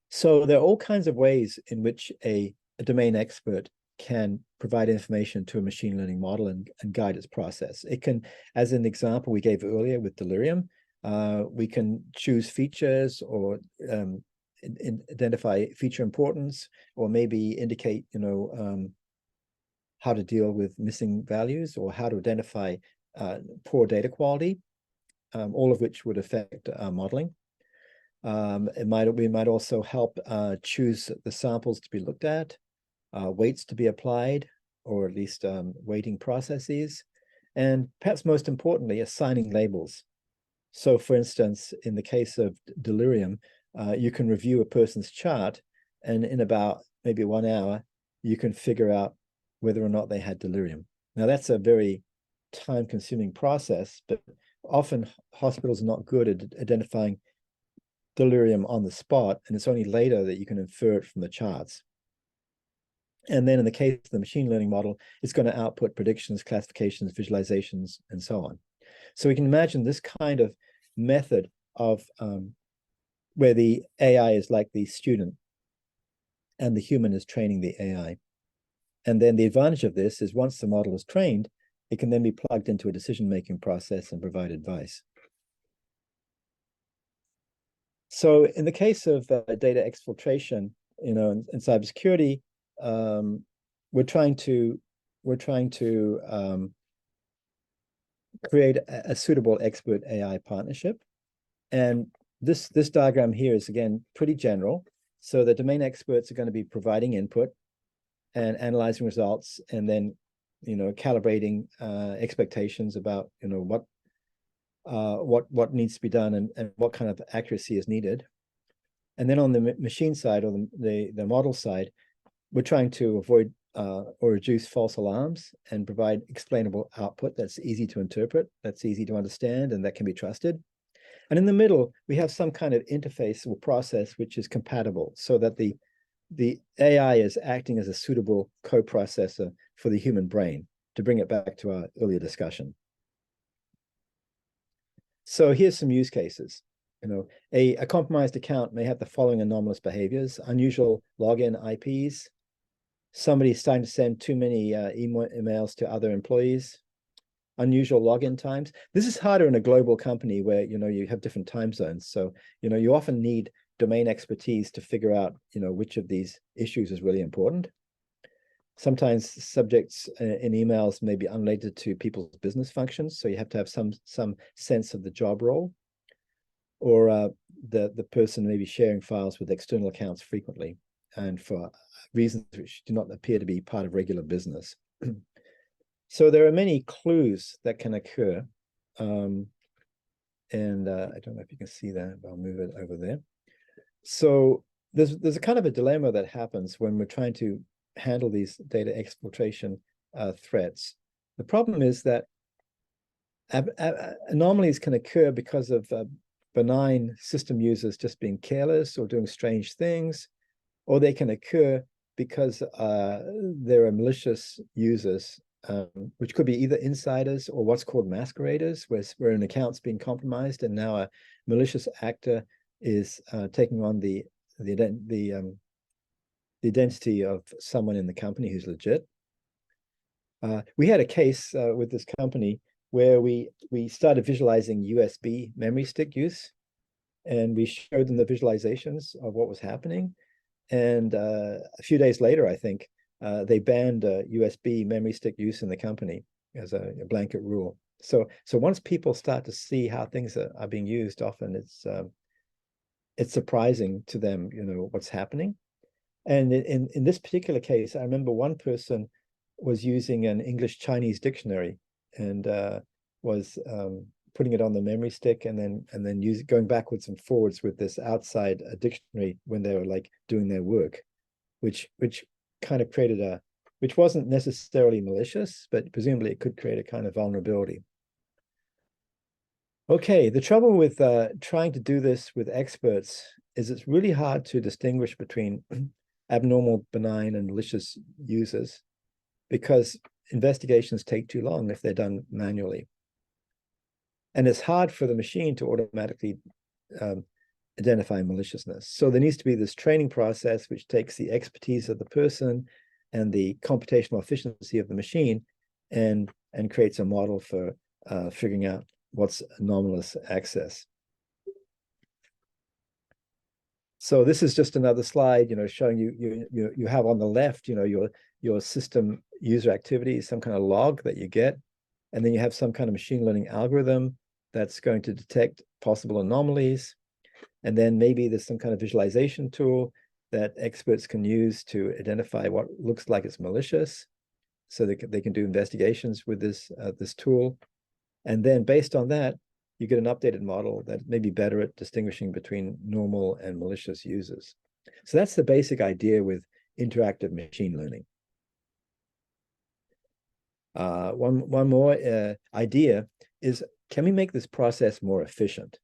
B: So there are all kinds of ways in which a domain expert can provide information to a machine learning model and guide its process. It can, as in the example we gave earlier with delirium, we can choose features or identify feature importance, or maybe indicate, you know, how to deal with missing values or how to identify poor data quality, all of which would affect modeling. We might also help choose the samples to be looked at, weights to be applied, or at least weighting processes, and perhaps most importantly, assigning labels. So for instance, in the case of delirium, you can review a person's chart, and in about maybe 1 hour, you can figure out whether or not they had delirium. Now that's a very time-consuming process, but often hospitals are not good at identifying delirium on the spot, and it's only later that you can infer it from the charts. And then in the case of the machine learning model, it's going to output predictions, classifications, visualizations, and so on. So we can imagine this kind of method of where the AI is like the student and the human is training the AI. And then the advantage of this is once the model is trained, it can then be plugged into a decision-making process and provide advice. So in the case of data exfiltration, in cybersecurity, we're trying to create a suitable expert AI partnership. And this diagram here is, again, pretty general. So the domain experts are going to be providing input and analyzing results, and then calibrating expectations about what needs to be done and what kind of accuracy is needed. And then on the machine side, or the model side, we're trying to avoid or reduce false alarms and provide explainable output that's easy to interpret, that's easy to understand, and that can be trusted. And in the middle, we have some kind of interface or process which is compatible, so that the AI is acting as a suitable co-processor for the human brain, to bring it back to our earlier discussion. So here's some use cases. A compromised account may have the following anomalous behaviors: unusual login IPs, somebody starting to send too many emails to other employees, unusual login times. This is harder in a global company where you have different time zones. So you often need domain expertise to figure out which of these issues is really important. Sometimes subjects in emails may be unrelated to people's business functions, so you have to have some sense of the job role. Or the person may be sharing files with external accounts frequently, and for reasons which do not appear to be part of regular business. So there are many clues that can occur. And I don't know if you can see that, but I'll move it over there. So there's a kind of a dilemma that happens when we're trying to handle these data exfiltration threats. The problem is that anomalies can occur because of benign system users just being careless or doing strange things, or they can occur because there are malicious users, which could be either insiders or what's called masqueraders, where an account's being compromised and now a malicious actor is taking on the identity of someone in the company who's legit. We had a case with this company where we started visualizing USB memory stick use, and we showed them the visualizations of what was happening. And a few days later, I think, they banned USB memory stick use in the company as a blanket rule. So once people start to see how things are being used, often it's surprising to them, what's happening. And in this particular case, I remember one person was using an English-Chinese dictionary and was putting it on the memory stick and then going backwards and forwards with this outside dictionary when they were like doing their work, which kind of created which wasn't necessarily malicious, but presumably it could create a kind of vulnerability. Okay, the trouble with trying to do this with experts is it's really hard to distinguish between abnormal, benign, and malicious users, because investigations take too long if they're done manually. And it's hard for the machine to automatically identify maliciousness. So there needs to be this training process which takes the expertise of the person and the computational efficiency of the machine and creates a model for figuring out what's anomalous access. So this is just another slide, showing you have on the left, your system user activity, some kind of log that you get, and then you have some kind of machine learning algorithm that's going to detect possible anomalies. And then maybe there's some kind of visualization tool that experts can use to identify what looks like it's malicious, so they can do investigations with this tool. And then based on that, you get an updated model that may be better at distinguishing between normal and malicious users. So that's the basic idea with interactive machine learning. One more idea is, can we make this process more efficient?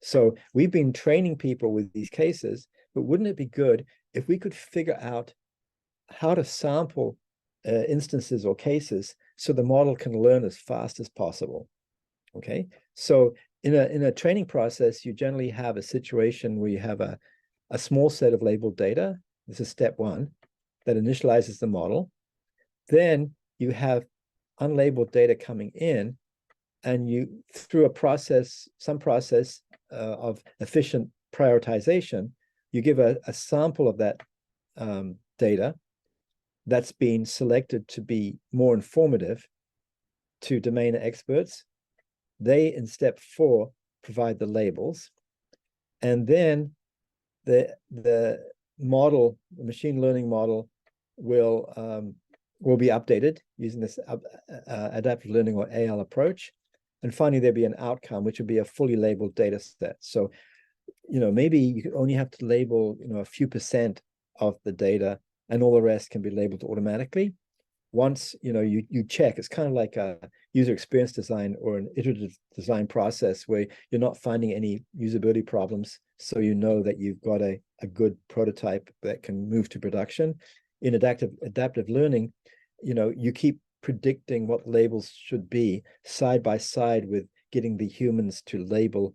B: So we've been training people with these cases, but wouldn't it be good if we could figure out how to sample instances or cases so the model can learn as fast as possible? Okay, so in a training process, you generally have a situation where you have a small set of labeled data. This is step one that initializes the model. Then you have unlabeled data coming in, and you, through a process, some process of efficient prioritization, you give a sample of that data that's been selected to be more informative to domain experts. They, in step 4, provide the labels. And then the model, the machine learning model, will be updated using this adaptive learning or AL approach. And finally, there'll be an outcome, which would be a fully labeled data set. So, maybe you only have to label, a few percent of the data, and all the rest can be labeled automatically. Once you check, it's kind of like a user experience design or an iterative design process where you're not finding any usability problems, so you know that you've got a good prototype that can move to production. In adaptive learning, you keep predicting what labels should be side by side with getting the humans to label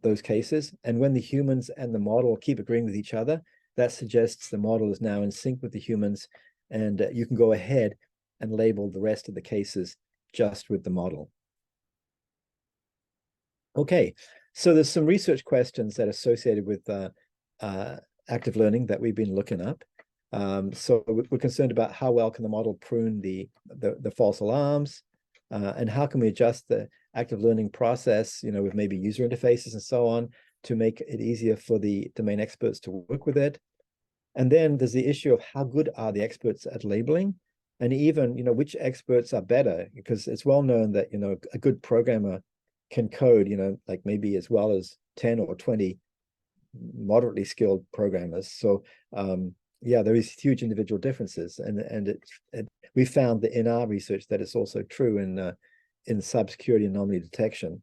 B: those cases. And when the humans and the model keep agreeing with each other, that suggests the model is now in sync with the humans, and you can go ahead and label the rest of the cases just with the model. Okay, so there's some research questions that are associated with active learning that we've been looking up. So we're concerned about how well can the model prune the false alarms, and how can we adjust the active learning process, with maybe user interfaces and so on, to make it easier for the domain experts to work with it. And then there's the issue of how good are the experts at labeling, and even, which experts are better, because it's well known that, a good programmer can code, like maybe as well as 10 or 20 moderately skilled programmers. So yeah, there is huge individual differences, and we found that in our research that it's also true in cybersecurity anomaly detection.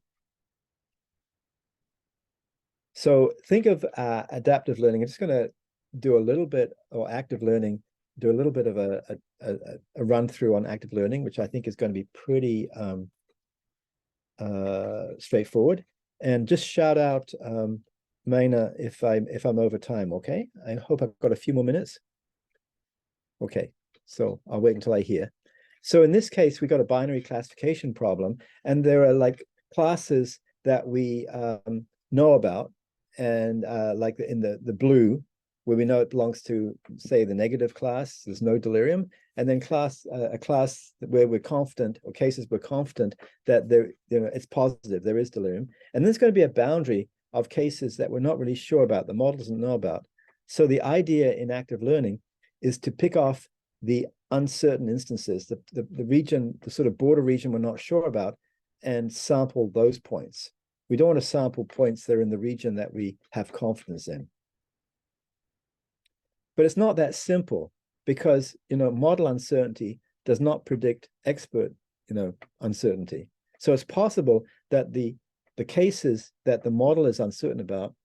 B: So think of adaptive learning. I'm just going to do a little bit, or active learning, do a little bit of a run through on active learning, which I think is going to be pretty straightforward. And just shout out Maina if I'm over time. Okay, I hope I've got a few more minutes. Okay, so I'll wait until I hear. So in this case, we got a binary classification problem, and there are like classes that we know about, and like in the blue, where we know it belongs to, say, the negative class, there's no delirium, and then a class where we're confident, or cases we're confident that it's positive, there is delirium. And there's going to be a boundary of cases that we're not really sure about, the model doesn't know about. So the idea in active learning is to pick off the uncertain instances, the region, the sort of border region we're not sure about, and sample those points. We don't want to sample points that are in the region that we have confidence in. But it's not that simple, because model uncertainty does not predict expert uncertainty. So it's possible that the cases that the model is uncertain about,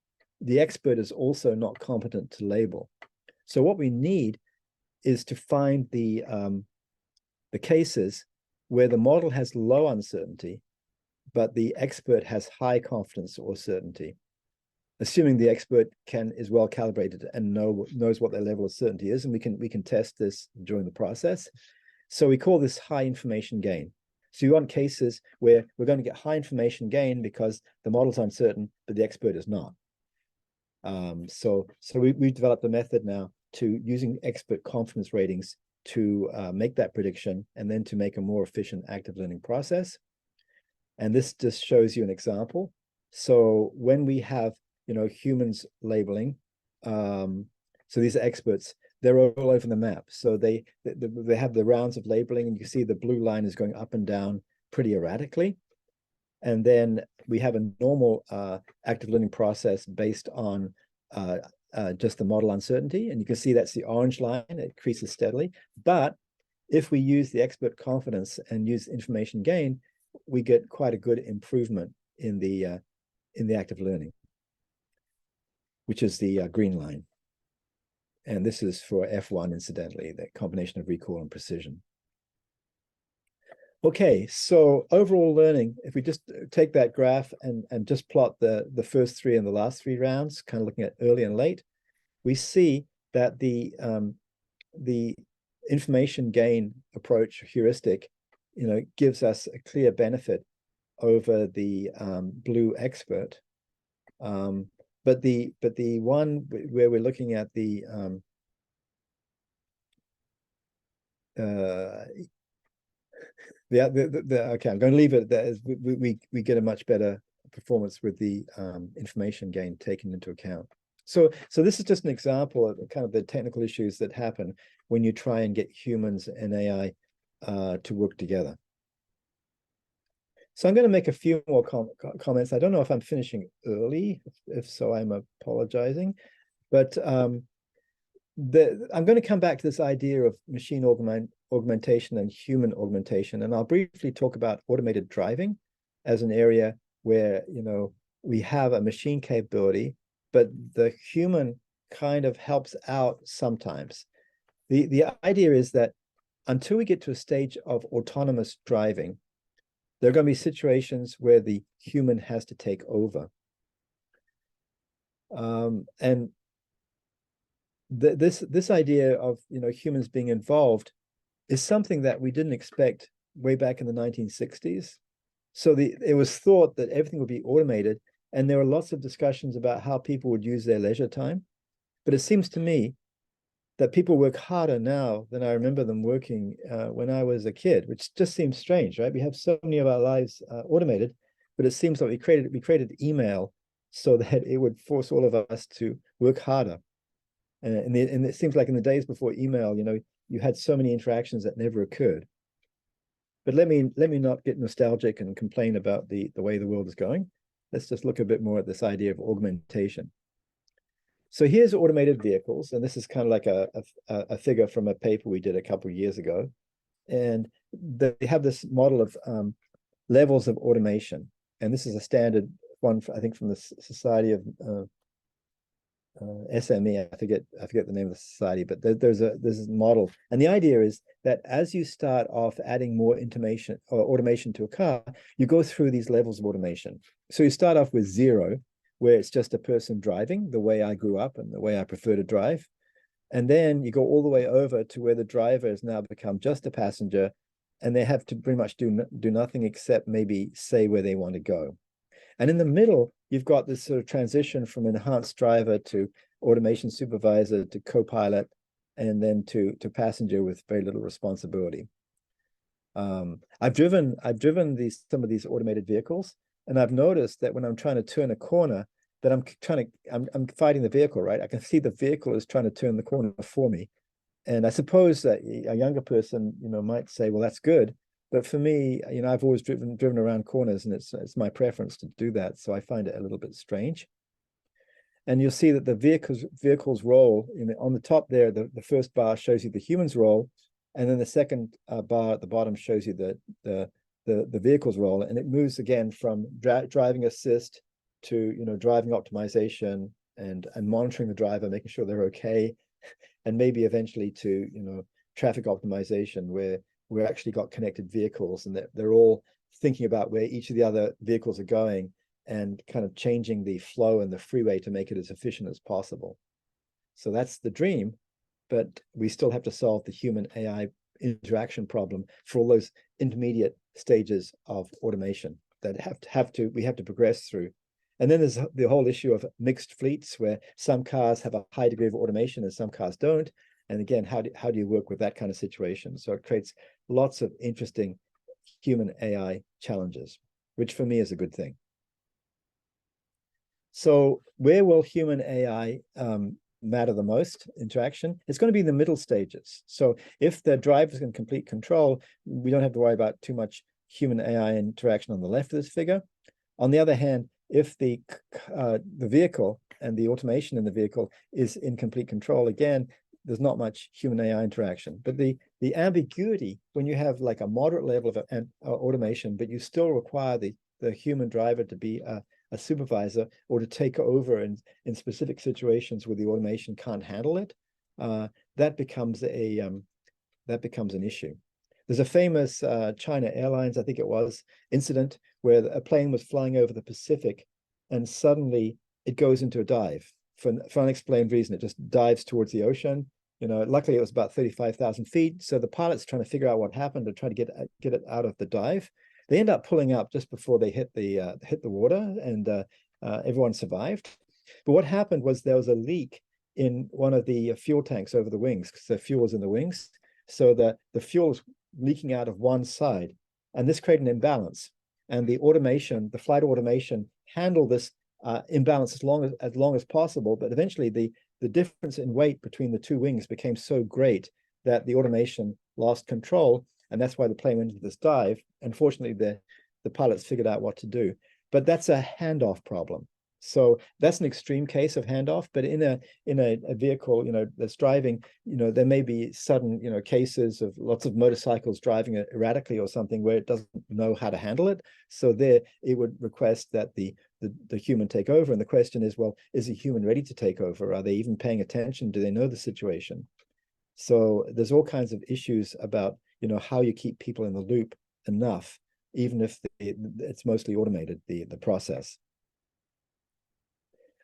B: the expert is also not competent to label. So what we need is to find the cases where the model has low uncertainty, but the expert has high confidence or certainty, assuming the expert is well calibrated and knows what their level of certainty is, and we can test this during the process. So we call this high information gain. So you want cases where we're going to get high information gain because the model's uncertain, but the expert is not. So we developed a method now to using expert confidence ratings to make that prediction, and then to make a more efficient active learning process. And this just shows you an example. So when we have humans labeling, so these are experts, they're all over the map. So they have the rounds of labeling, and you see the blue line is going up and down pretty erratically. And then we have a normal active learning process based on just the model uncertainty. And you can see that's the orange line, it increases steadily. But if we use the expert confidence and use information gain, we get quite a good improvement in the in the act of learning, which is the green line. And this is for F1, incidentally, the combination of recall and precision. Okay, so overall learning, if we just take that graph and just plot the first three and the last three rounds, kind of looking at early and late, we see that the information gain approach heuristic, gives us a clear benefit over the blue expert. But the one where we're looking at the okay, I'm going to leave it there. We get a much better performance with the information gain taken into account. So this is just an example of kind of the technical issues that happen when you try and get humans and AI to work together. So I'm going to make a few more comments. I don't know if I'm finishing early. If so, I'm apologizing. But I'm going to come back to this idea of machine augmentation and human augmentation. And I'll briefly talk about automated driving as an area where, we have a machine capability, but the human kind of helps out sometimes. The idea is that until we get to a stage of autonomous driving, there are going to be situations where the human has to take over. And this idea of humans being involved is something that we didn't expect way back in the 1960s. So it was thought that everything would be automated, and there were lots of discussions about how people would use their leisure time. But it seems to me that people work harder now than I remember them working when I was a kid, which just seems strange, right? We have so many of our lives automated, but it seems like we created email so that it would force all of us to work harder. And it seems like in the days before email, you had so many interactions that never occurred. But let me not get nostalgic and complain about the way the world is going. Let's just look a bit more at this idea of augmentation. So here's automated vehicles, and this is kind of like a figure from a paper we did a couple of years ago. And they have this model of levels of automation. And this is a standard one, I think, from the Society of SME. I forget the name of the society, but there's a model. And the idea is that as you start off adding more automation to a car, you go through these levels of automation. So you start off with 0, where it's just a person driving the way I grew up and the way I prefer to drive. And then you go all the way over to where the driver has now become just a passenger, and they have to pretty much do nothing except maybe say where they want to go. And in the middle, you've got this sort of transition from enhanced driver to automation supervisor to co-pilot, and then to passenger with very little responsibility. I've driven some of these automated vehicles, and I've noticed that when I'm trying to turn a corner, that I'm fighting the vehicle, right? I can see the vehicle is trying to turn the corner for me. And I suppose that a younger person, might say, well, that's good. But for me, I've always driven around corners, and it's my preference to do that. So I find it a little bit strange. And you'll see that the vehicle's role on the top there, the first bar shows you the human's role, and then the second bar at the bottom shows you the vehicle's role, and it moves again from driving assist to driving optimization and monitoring the driver, making sure they're okay, and maybe eventually to traffic optimization, where we actually got connected vehicles and they're all thinking about where each of the other vehicles are going and kind of changing the flow and the freeway to make it as efficient as possible. So that's the dream, but we still have to solve the human AI interaction problem for all those intermediate stages of automation that we have to progress through. And then there's the whole issue of mixed fleets, where some cars have a high degree of automation and some cars don't. And again, how do you work with that kind of situation? So it creates lots of interesting human AI challenges, which for me is a good thing. So where will human AI matter the most interaction? It's going to be the middle stages. So if the driver's in complete control, we don't have to worry about too much human AI interaction on the left of this figure. On the other hand, if the vehicle and the automation in the vehicle is in complete control, again, there's not much human AI interaction. But the ambiguity, when you have like a moderate level of automation, but you still require the human driver to be a supervisor or to take over in specific situations where the automation can't handle it, that becomes an issue. There's a famous China Airlines, I think it was, incident where a plane was flying over the Pacific and suddenly it goes into a dive for unexplained reason. It just dives towards the ocean. Luckily it was about 35,000 feet. So the pilot's trying to figure out what happened and try to get it out of the dive. They end up pulling up just before they hit the water, and everyone survived. But what happened was there was a leak in one of the fuel tanks over the wings, because the fuel was in the wings. So the fuel was leaking out of one side, and this created an imbalance. And the flight automation handled this imbalance as long as possible. But eventually the difference in weight between the two wings became so great that the automation lost control, and that's why the plane went into this dive. Unfortunately, the pilots figured out what to do. But that's a handoff problem. So that's an extreme case of handoff. But in a vehicle, that's driving, there may be sudden, cases of lots of motorcycles driving erratically or something where it doesn't know how to handle it. So there, it would request that the human take over. And the question is, well, is a human ready to take over? Are they even paying attention? Do they know the situation? So there's all kinds of issues about, how you keep people in the loop enough, even if it's mostly automated, the process.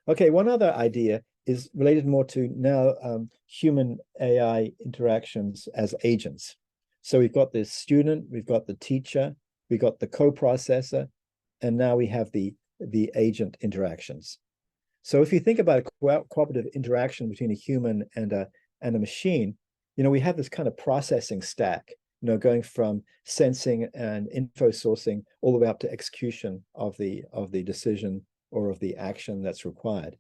B: Okay, one other idea is related more to now human AI interactions as agents. So we've got the student, we've got the teacher, we've got the co-processor, and now we have the agent interactions. So if you think about a cooperative interaction between a human and a machine, we have this kind of processing stack, going from sensing and info sourcing all the way up to execution of the decision or of the action that's required.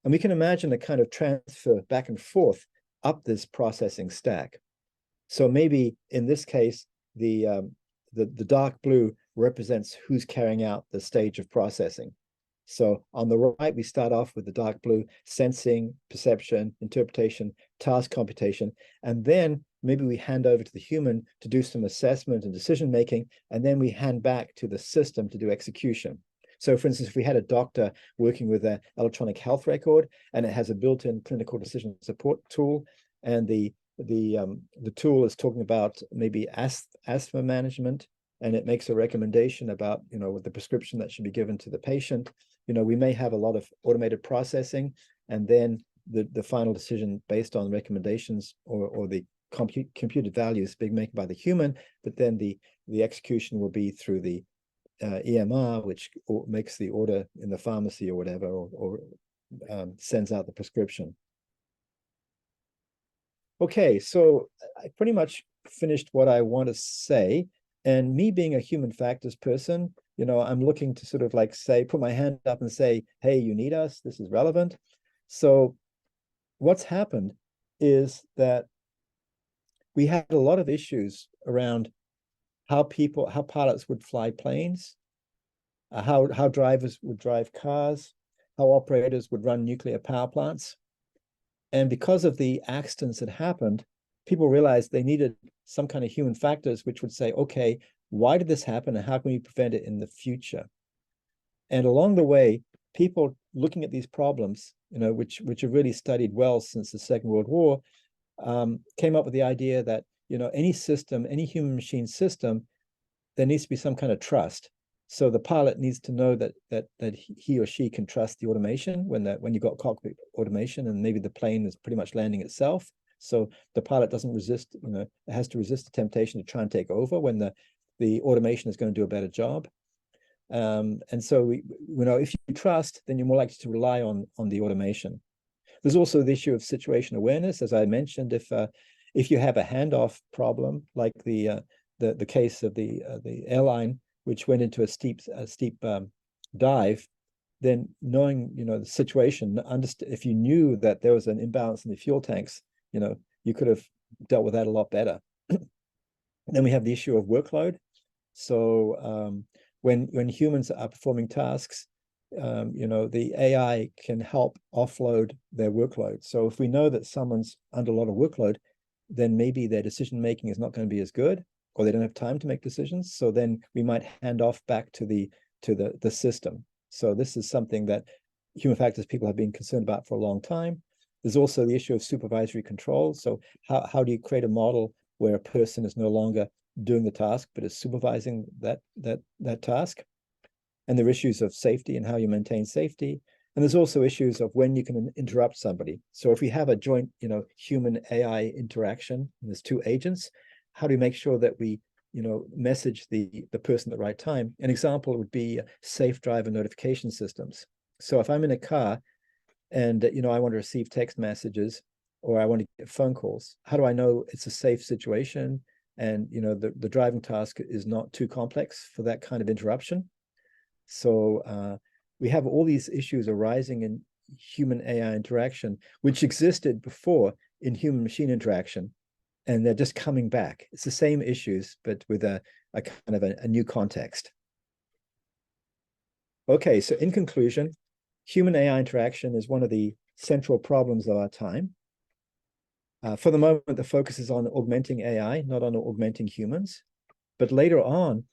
B: And we can imagine a kind of transfer back and forth up this processing stack. So maybe in this case, the dark blue represents who's carrying out the stage of processing. So on the right, we start off with the dark blue, sensing, perception, interpretation, task computation, and then maybe we hand over to the human to do some assessment and decision making, and then we hand back to the system to do execution. So for instance, if we had a doctor working with an electronic health record and it has a built-in clinical decision support tool, and the tool is talking about maybe asthma management, and it makes a recommendation about, the prescription that should be given to the patient, we may have a lot of automated processing, and then the final decision based on recommendations or the computed values being made by the human, but then the execution will be through the EMR, which makes the order in the pharmacy or whatever, or sends out the prescription. Okay, so I pretty much finished what I want to say. And me being a human factors person, I'm looking to sort of like say, put my hand up and say, hey, you need us, this is relevant. So what's happened is that we had a lot of issues around how pilots would fly planes, how drivers would drive cars, how operators would run nuclear power plants. And because of the accidents that happened, people realized they needed some kind of human factors, which would say, okay, why did this happen and how can we prevent it in the future? And along the way, people looking at these problems, which have really studied well since the Second World War, came up with the idea that, any system, any human machine system, there needs to be some kind of trust. So the pilot needs to know that he or she can trust the automation when you've got cockpit automation and maybe the plane is pretty much landing itself. So the pilot doesn't resist, it has to resist the temptation to try and take over when the automation is going to do a better job. And so if you trust, then you're more likely to rely on the automation. There's also the issue of situation awareness, as I mentioned. If you have a handoff problem, like the case of the airline, which went into a steep dive, then knowing the situation, if you knew that there was an imbalance in the fuel tanks, you could have dealt with that a lot better. Then we have the issue of workload. So when humans are performing tasks, the AI can help offload their workload. So if we know that someone's under a lot of workload, then maybe their decision making is not going to be as good, or they don't have time to make decisions. So then we might hand off back to the system. So this is something that human factors people have been concerned about for a long time. There's also the issue of supervisory control. So how do you create a model where a person is no longer doing the task, but is supervising that task? And there are issues of safety and how you maintain safety. And there's also issues of when you can interrupt somebody. So if we have a joint, human AI interaction, and there's two agents, how do we make sure that we, message the person at the right time? An example would be safe driver notification systems. So if I'm in a car and, I want to receive text messages or I want to get phone calls, how do I know it's a safe situation? And, the driving task is not too complex for that kind of interruption. So we have all these issues arising in human AI interaction, which existed before in human machine interaction, and they're just coming back. It's the same issues, but with a kind of a new context. Okay, so in conclusion, human AI interaction is one of the central problems of our time. For the moment, the focus is on augmenting AI, not on augmenting humans. But later on,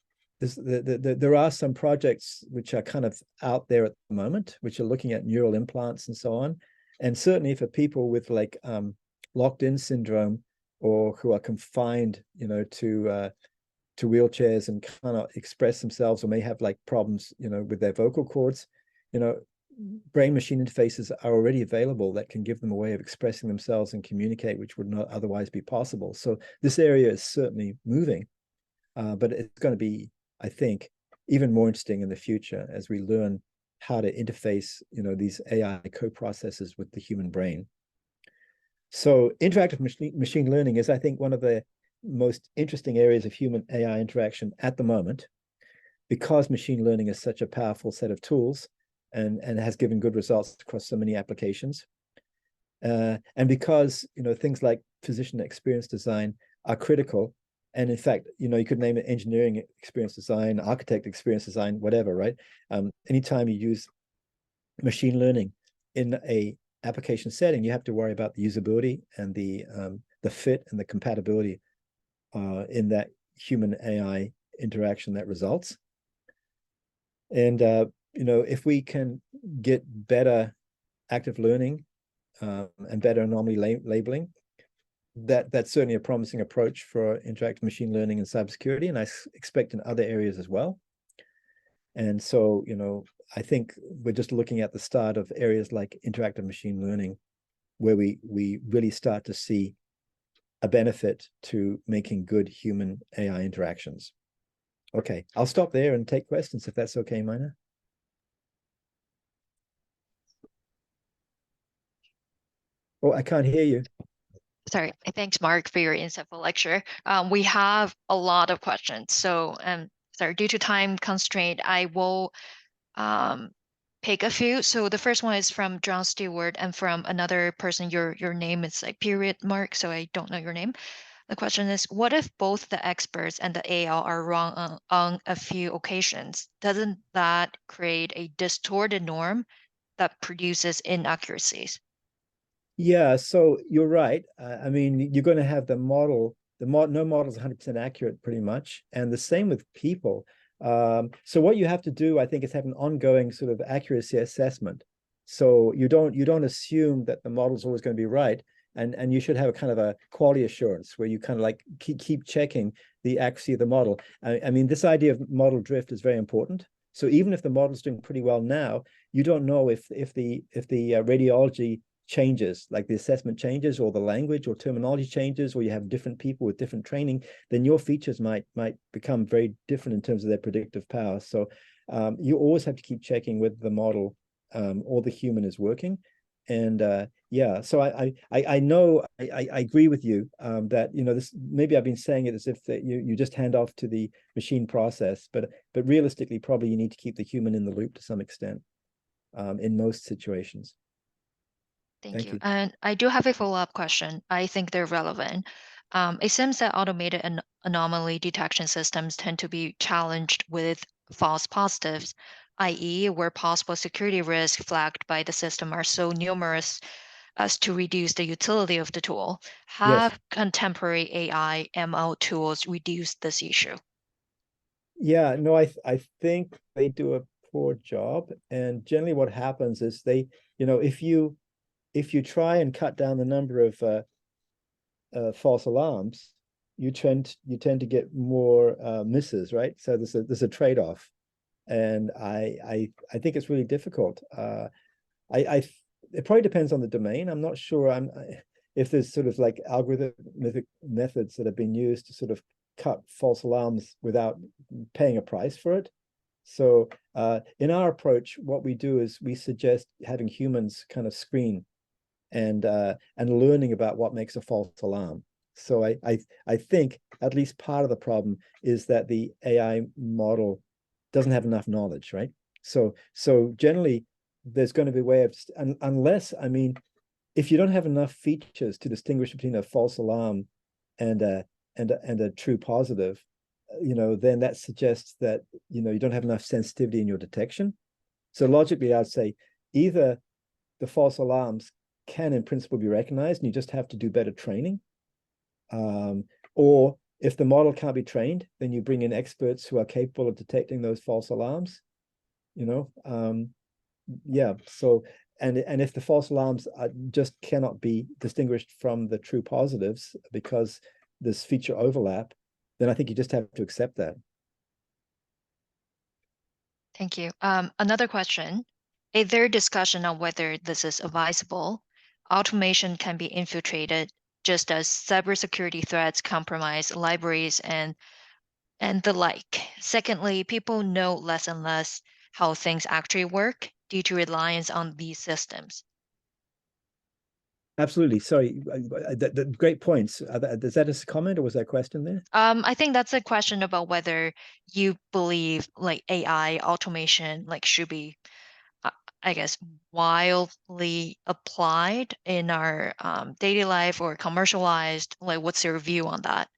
B: there are some projects which are kind of out there at the moment, which are looking at neural implants and so on. And certainly for people with like locked-in syndrome or who are confined, to wheelchairs and cannot express themselves or may have like problems, with their vocal cords, brain-machine interfaces are already available that can give them a way of expressing themselves and communicate, which would not otherwise be possible. So this area is certainly moving, but it's going to be, I think, even more interesting in the future as we learn how to interface, these AI co-processors with the human brain. So interactive machine learning is, I think, one of the most interesting areas of human AI interaction at the moment, because machine learning is such a powerful set of tools and has given good results across so many applications. And because, things like physician experience design are critical. And in fact, you could name it engineering experience design, architect experience design, whatever, right? Anytime you use machine learning in a application setting, you have to worry about the usability and the fit and the compatibility in that human AI interaction that results. And if we can get better active learning and better anomaly labeling, that's certainly a promising approach for interactive machine learning and cybersecurity, and I expect in other areas as well. And so, I think we're just looking at the start of areas like interactive machine learning, where we really start to see a benefit to making good human AI interactions. Okay, I'll stop there and take questions if that's okay, Mina. Oh, I can't hear you.
C: Sorry, thanks, Mark, for your insightful lecture. We have a lot of questions. So, sorry, due to time constraint, I will pick a few. So the first one is from John Stewart and from another person. Your name is like period mark, so I don't know your name. The question is, what if both the experts and the AI are wrong on a few occasions? Doesn't that create a distorted norm that produces inaccuracies?
B: Yeah, so you're right. I mean, you're going to have the model. No model is 100% accurate, pretty much, and the same with people. So what you have to do, I think, is have an ongoing sort of accuracy assessment. So you don't assume that the model is always going to be right, and you should have a kind of a quality assurance where you kind of like keep checking the accuracy of the model. I mean, this idea of model drift is very important. So even if the model's doing pretty well now, you don't know if the radiology changes, like the assessment changes or the language or terminology changes, or you have different people with different training, then your features might become very different in terms of their predictive power. So you always have to keep checking whether the model or the human is working. And yeah, so I know I agree with you that this, maybe I've been saying it as if that you just hand off to the machine process, but realistically, probably you need to keep the human in the loop to some extent in most situations.
C: Thank you. And I do have a follow-up question. I think they're relevant. It seems that automated anomaly detection systems tend to be challenged with false positives, i.e., where possible security risks flagged by the system are so numerous as to reduce the utility of the tool. Have contemporary AI ML tools reduced this issue?
B: Yeah, no, I think they do a poor job. And generally what happens is they, if you try and cut down the number of false alarms, you tend to get more misses, right? So there's a trade-off. And I think it's really difficult. It probably depends on the domain. I'm not sure if there's sort of like algorithmic methods that have been used to sort of cut false alarms without paying a price for it. So in our approach, what we do is we suggest having humans kind of screen and learning about what makes a false alarm. So I think at least part of the problem is that the AI model doesn't have enough knowledge, right? So generally there's going to be a way of, unless, I mean, if you don't have enough features to distinguish between a false alarm and a true positive, then that suggests that you don't have enough sensitivity in your detection. So logically, I'd say either the false alarms can in principle be recognized and you just have to do better training, or if the model can't be trained, then you bring in experts who are capable of detecting those false alarms. Yeah. So and if the false alarms just cannot be distinguished from the true positives because there's feature overlap, then I think you just have to accept that.
C: Thank you. Another question. Is there discussion on whether this is advisable? Automation can be infiltrated just as cybersecurity threats compromise libraries and the like. Secondly, people know less and less how things actually work due to reliance on these systems.
B: Absolutely. Sorry, great points. Is that a comment or was that a question there?
C: I think that's a question about whether you believe like AI automation should be, I guess, wildly applied in our daily life or commercialized. Like, what's your view on that?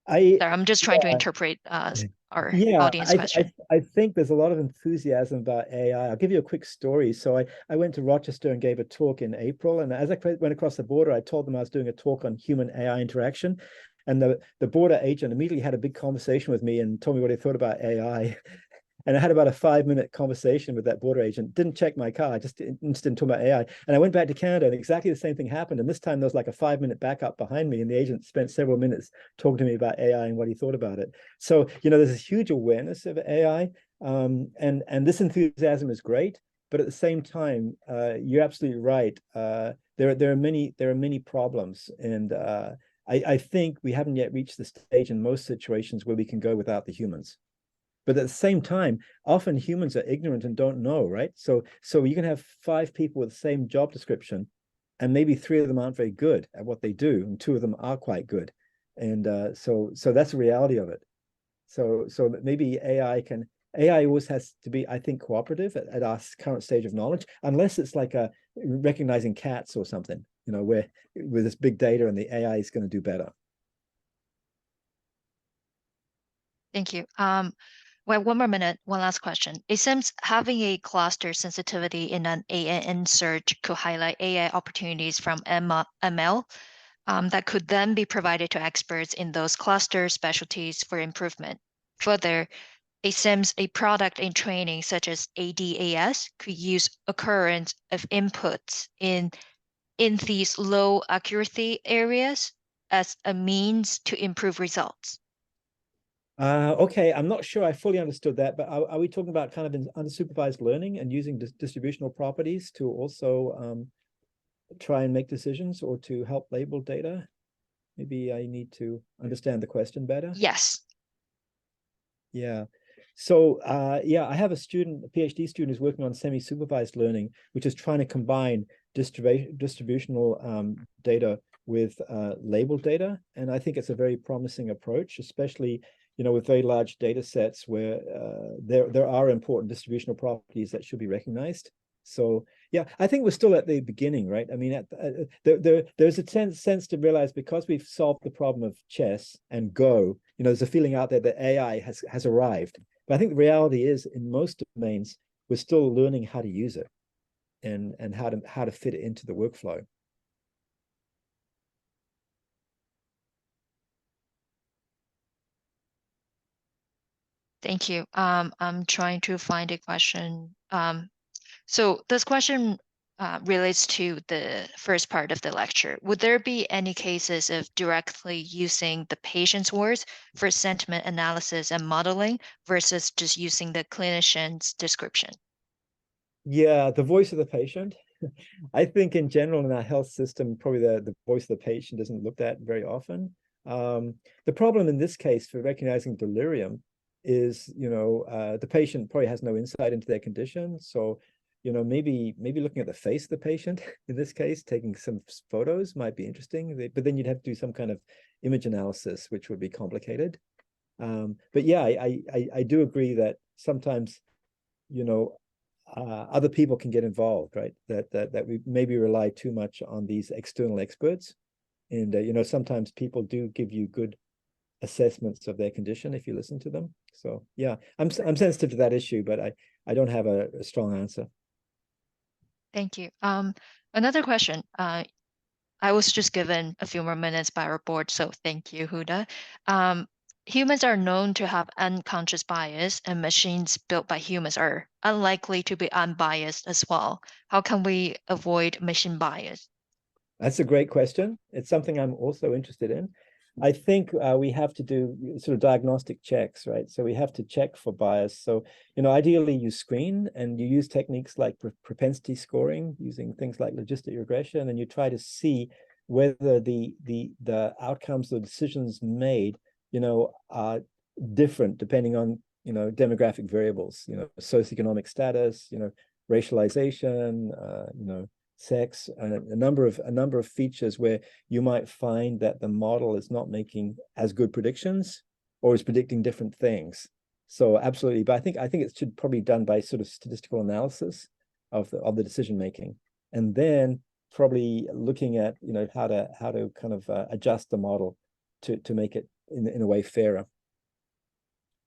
C: Sorry, I'm just trying to interpret our audience question.
B: I think there's a lot of enthusiasm about AI. I'll give you a quick story. So I went to Rochester and gave a talk in April. And as I went across the border, I told them I was doing a talk on human AI interaction. And the border agent immediately had a big conversation with me and told me what he thought about AI. And I had about a 5-minute conversation with that border agent. Didn't check my car, just interested in talking about AI. And I went back to Canada and exactly the same thing happened. And this time there was like a 5-minute backup behind me. And the agent spent several minutes talking to me about AI and what he thought about it. So, there's a huge awareness of AI. And this enthusiasm is great. But at the same time, you're absolutely right. There are many problems. And I think we haven't yet reached the stage in most situations where we can go without the humans. But at the same time, often humans are ignorant and don't know, right? So you can have 5 people with the same job description, and maybe 3 of them aren't very good at what they do, and 2 of them are quite good. And so that's the reality of it. So maybe AI always has to be, I think, cooperative at our current stage of knowledge, unless it's like recognizing cats or something, where with this big data and the AI is going to do better.
C: Thank you. Well, one more minute, one last question. It seems having a cluster sensitivity in an ANN search could highlight AI opportunities from ML that could then be provided to experts in those cluster specialties for improvement. Further, it seems a product in training such as ADAS could use occurrence of inputs in these low accuracy areas as a means to improve results.
B: Okay, I'm not sure I fully understood that, but are we talking about kind of unsupervised learning and using distributional properties to also try and make decisions or to help label data? Maybe I need to understand the question better.
C: Yes.
B: Yeah. So I have a PhD student who's working on semi-supervised learning, which is trying to combine distributional data with labeled data. And I think it's a very promising approach, especially with very large data sets where there are important distributional properties that should be recognized. So yeah, I think we're still at the beginning, right? I mean, there's a sense to realize because we've solved the problem of chess and Go, there's a feeling out there that AI has arrived. But I think the reality is, in most domains, we're still learning how to use it and how to fit it into the workflow.
C: Thank you. I'm trying to find a question. So this question relates to the first part of the lecture. Would there be any cases of directly using the patient's words for sentiment analysis and modeling versus just using the clinician's description?
B: Yeah, the voice of the patient. I think in general in our health system, probably the voice of the patient isn't looked at very often. The problem in this case for recognizing delirium is, the patient probably has no insight into their condition. So, maybe looking at the face of the patient in this case, taking some photos might be interesting, but then you'd have to do some kind of image analysis, which would be complicated. But yeah, I do agree that sometimes, other people can get involved, right? That we maybe rely too much on these external experts, and sometimes people do give you good assessments of their condition if you listen to them. So yeah, I'm sensitive to that issue, but I don't have a strong answer.
C: Thank you. Another question. I was just given a few more minutes by our board, so thank you, Huda. Humans are known to have unconscious bias, and machines built by humans are unlikely to be unbiased as well. How can we avoid machine bias?
B: That's a great question. It's something I'm also interested in. I think we have to do sort of diagnostic checks, right? So we have to check for bias. So, ideally you screen and you use techniques like propensity scoring, using things like logistic regression, and you try to see whether the outcomes or decisions made, are different depending on, demographic variables, socioeconomic status, racialization, sex, and a number of features where you might find that the model is not making as good predictions or is predicting different things. So absolutely, but I think it should probably be done by sort of statistical analysis of the decision making, and then probably looking at how to kind of adjust the model to make it in a way fairer.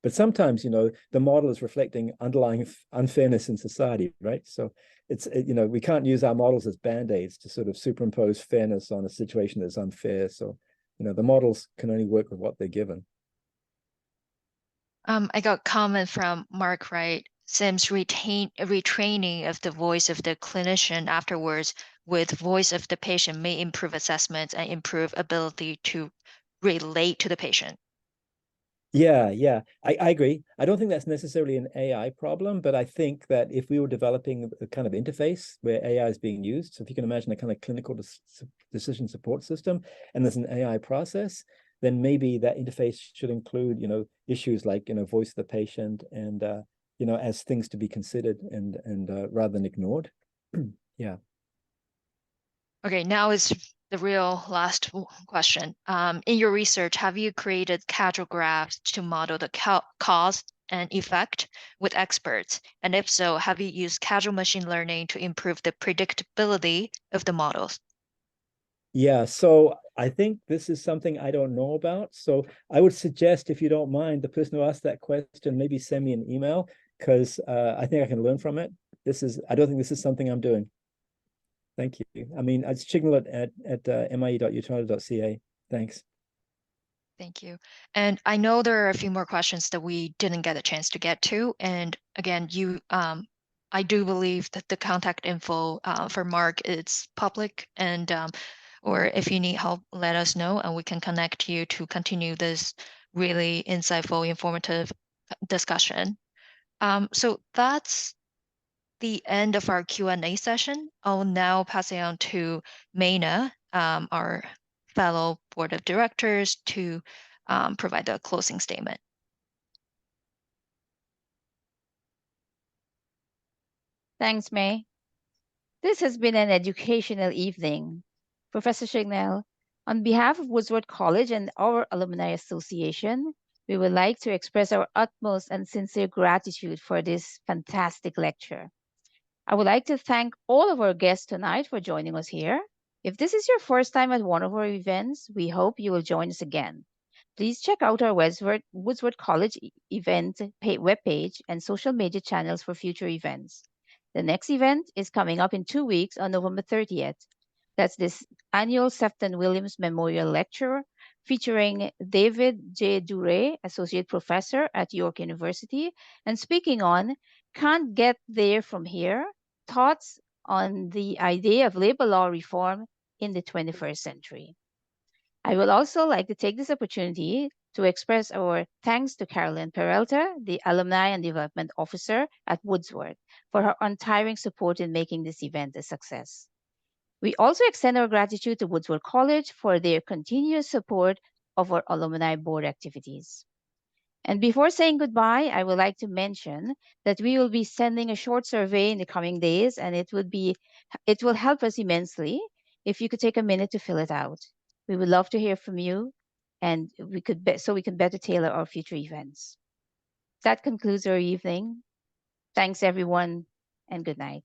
B: But sometimes, the model is reflecting underlying unfairness in society, right? So we can't use our models as band-aids to sort of superimpose fairness on a situation that's unfair. So, the models can only work with what they're given.
C: I got comment from Mark Wright. Sam's retraining of the voice of the clinician afterwards with voice of the patient may improve assessments and improve ability to relate to the patient.
B: Yeah, I agree. I don't think that's necessarily an AI problem, but I think that if we were developing a kind of interface where AI is being used, so if you can imagine a kind of clinical decision support system, and there's an AI process, then maybe that interface should include, issues like, voice of the patient and, as things to be considered and rather than ignored. Yeah.
C: Okay, now is the real last question. In your research, have you created causal graphs to model the cause and effect with experts? And if so, have you used causal machine learning to improve the predictability of the models?
B: Yeah, so I think this is something I don't know about. So I would suggest, if you don't mind, the person who asked that question, maybe send me an email, because I think I can learn from it. I don't think this is something I'm doing. Thank you. I mean, it's Chignell at mie.utoronto.ca. Thanks.
C: Thank you. And I know there are a few more questions that we didn't get a chance to get to. And again, I do believe that the contact info for Mark is public, and or if you need help, let us know, and we can connect you to continue this really insightful, informative discussion. So that's the end of our Q&A session. I'll now pass it on to Maina, our fellow board of directors, to provide a closing statement.
A: Thanks, May. This has been an educational evening. Professor Chignell, on behalf of Woodsworth College and our Alumni Association, we would like to express our utmost and sincere gratitude for this fantastic lecture. I would like to thank all of our guests tonight for joining us here. If this is your first time at one of our events, we hope you will join us again. Please check out our Woodsworth College event webpage and social media channels for future events. The next event is coming up in 2 weeks on November 30th. That's this annual Sefton Williams Memorial Lecture featuring David J. Dure, Associate Professor at York University, and speaking on Can't Get There From Here, Thoughts on the Idea of Labor Law Reform in the 21st Century. I will also like to take this opportunity to express our thanks to Carolyn Peralta, the Alumni and Development Officer at Woodsworth, for her untiring support in making this event a success. We also extend our gratitude to Woodsworth College for their continuous support of our alumni board activities. And before saying goodbye, I would like to mention that we will be sending a short survey in the coming days, and it will help us immensely if you could take a minute to fill it out. We would love to hear from you, and we can better tailor our future events. That concludes our evening. Thanks everyone, and good night.